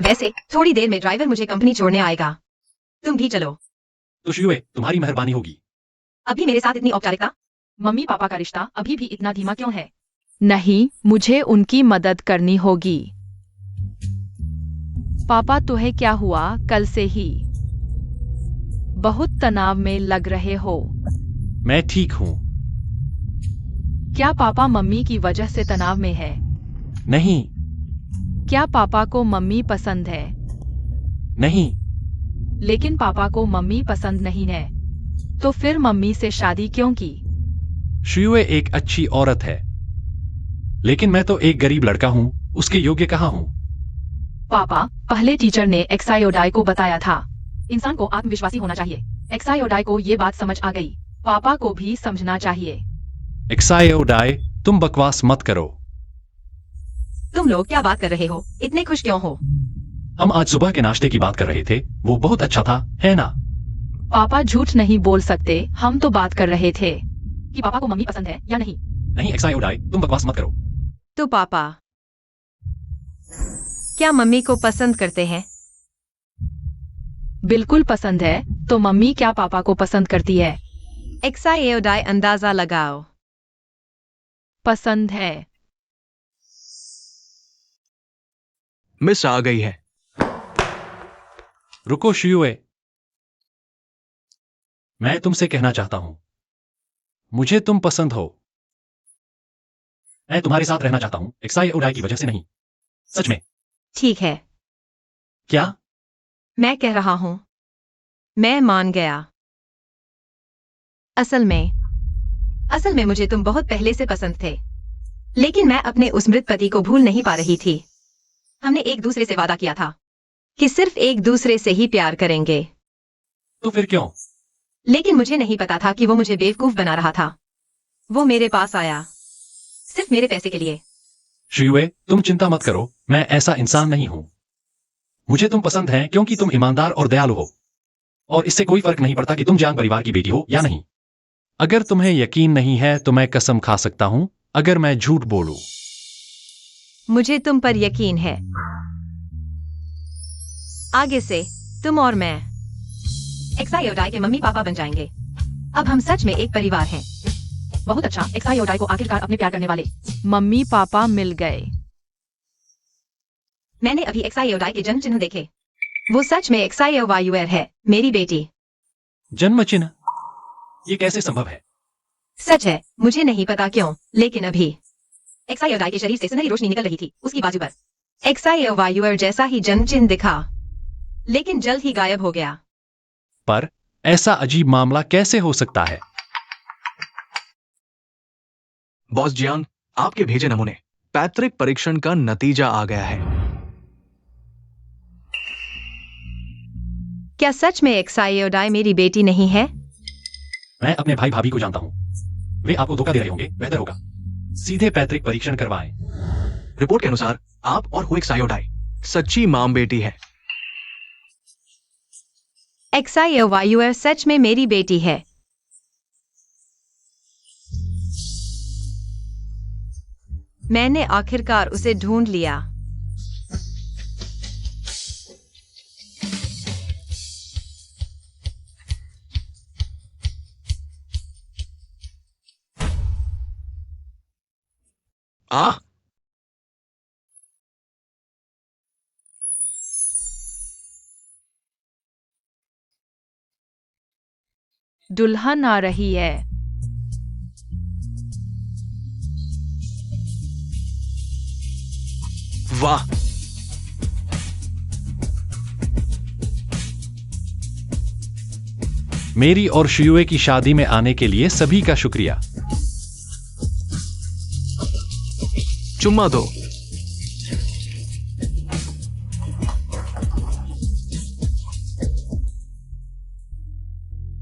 वैसे थोड़ी देर में ड्राइवर मुझे कंपनी छोड़ने आएगा। तुम भी चलो। तो शियुए, तुम्हारी मेहरबानी होगी। अभी मेरे साथ इतनी औपचारिकता? मम्मी पापा का रिश्ता अभी भी इतना धीमा क्यों है? नहीं, मुझे उनकी मदद करनी होगी। पापा, तुम्हें क्या हुआ? कल से ही बहुत तनाव में लग रहे हो। मैं ठीक हूँ। क्या पापा मम्मी की वजह से तनाव में है? नहीं। क्या पापा को मम्मी पसंद है? नहीं। लेकिन पापा को मम्मी पसंद नहीं है, तो फिर मम्मी से शादी क्यों की? शियुए एक अच्छी औरत है, लेकिन मैं तो एक गरीब लड़का हूँ, उसके योग्य कहाँ हूँ। पापा, पहले टीचर ने XIO को बताया था, इंसान को आत्मविश्वासी होना चाहिए। XIO को ये बात समझ आ गई, पापा को भी समझना चाहिए। XIO, तुम बकवास मत करो। तुम लोग क्या बात कर रहे हो? इतने खुश क्यों हो? हम आज सुबह के नाश्ते की बात कर रहे थे, वो बहुत अच्छा था, है ना? पापा झूठ नहीं बोल सकते, हम तो बात कर रहे थे कि पापा को मम्मी पसंद है या नहीं। नहीं XIO, तुम बकवास मत करो। तो पापा क्या मम्मी को पसंद करते हैं? बिल्कुल पसंद है, तो मम्मी क्या पापा को पसंद करती है? XIO अंदाजा लगाओ। पसंद है। मिस आ गई है। रुको शियुए, मैं तुमसे कहना चाहता हूं, मुझे तुम पसंद हो। मैं तुम्हारे साथ रहना चाहता हूं, XIO की वजह से नहीं, सच में। ठीक है, क्या? मैं कह रहा हूं, मैं मान गया। असल में मुझे तुम बहुत पहले से पसंद थे, लेकिन मैं अपने उस मृत पति को भूल नहीं पा रही थी। हमने एक दूसरे से वादा किया था कि सिर्फ एक दूसरे से ही प्यार करेंगे। तो फिर क्यों? लेकिन मुझे नहीं पता था कि वो मुझे बेवकूफ बना रहा था। वो मेरे पास आया सिर्फ मेरे पैसे के लिए। शियुए, तुम चिंता मत करो, मैं ऐसा इंसान नहीं हूं। मुझे तुम पसंद है क्योंकि तुम ईमानदार और दयालु हो, और इससे कोई फर्क नहीं पड़ता कि तुम जियांग परिवार की बेटी हो या नहीं। अगर तुम्हें यकीन नहीं है तो मैं कसम खा सकता हूं, अगर मैं झूठ बोलूं। मुझे तुम पर यकीन है। आगे से तुम और मैं XIO के मम्मी पापा बन जाएंगे। अब हम सच में एक परिवार हैं। बहुत अच्छा, XIO को आखिरकार अपने प्यार करने वाले मम्मी पापा मिल गए। मैंने अभी XIO के जन्म चिन्ह देखे। वो सच में XIO है, मेरी बेटी। जन्म चिन्ह? ये कैसे संभव है? सच है, मुझे नहीं पता क्यों, लेकिन अभी XIO के शरीर से सुनहरी रोशनी निकल रही थी। उसकी बाजू पर XIO जैसा ही जन्म चिन्ह दिखा, लेकिन जल्द ही गायब हो गया। पर ऐसा अजीब मामला कैसे हो सकता है? बॉस जियांग, आपके भेजे नमूने पैतृक परीक्षण का नतीजा आ गया है। क्या सच में XIO मेरी बेटी नहीं है? मैं अपने भाई भाभी को जानता हूं, वे आपको धोखा दे रहे होंगे। बेहतर होगा सीधे पैतृक परीक्षण करवाएं। रिपोर्ट के अनुसार आप और हुई XIO सच्ची मां बेटी है। XIO सच में मेरी बेटी है। मैंने आखिरकार उसे ढूंढ लिया। आ दुल्हन आ रही है। वाह, मेरी और शियुए की शादी में आने के लिए सभी का शुक्रिया। चुम्मा दो।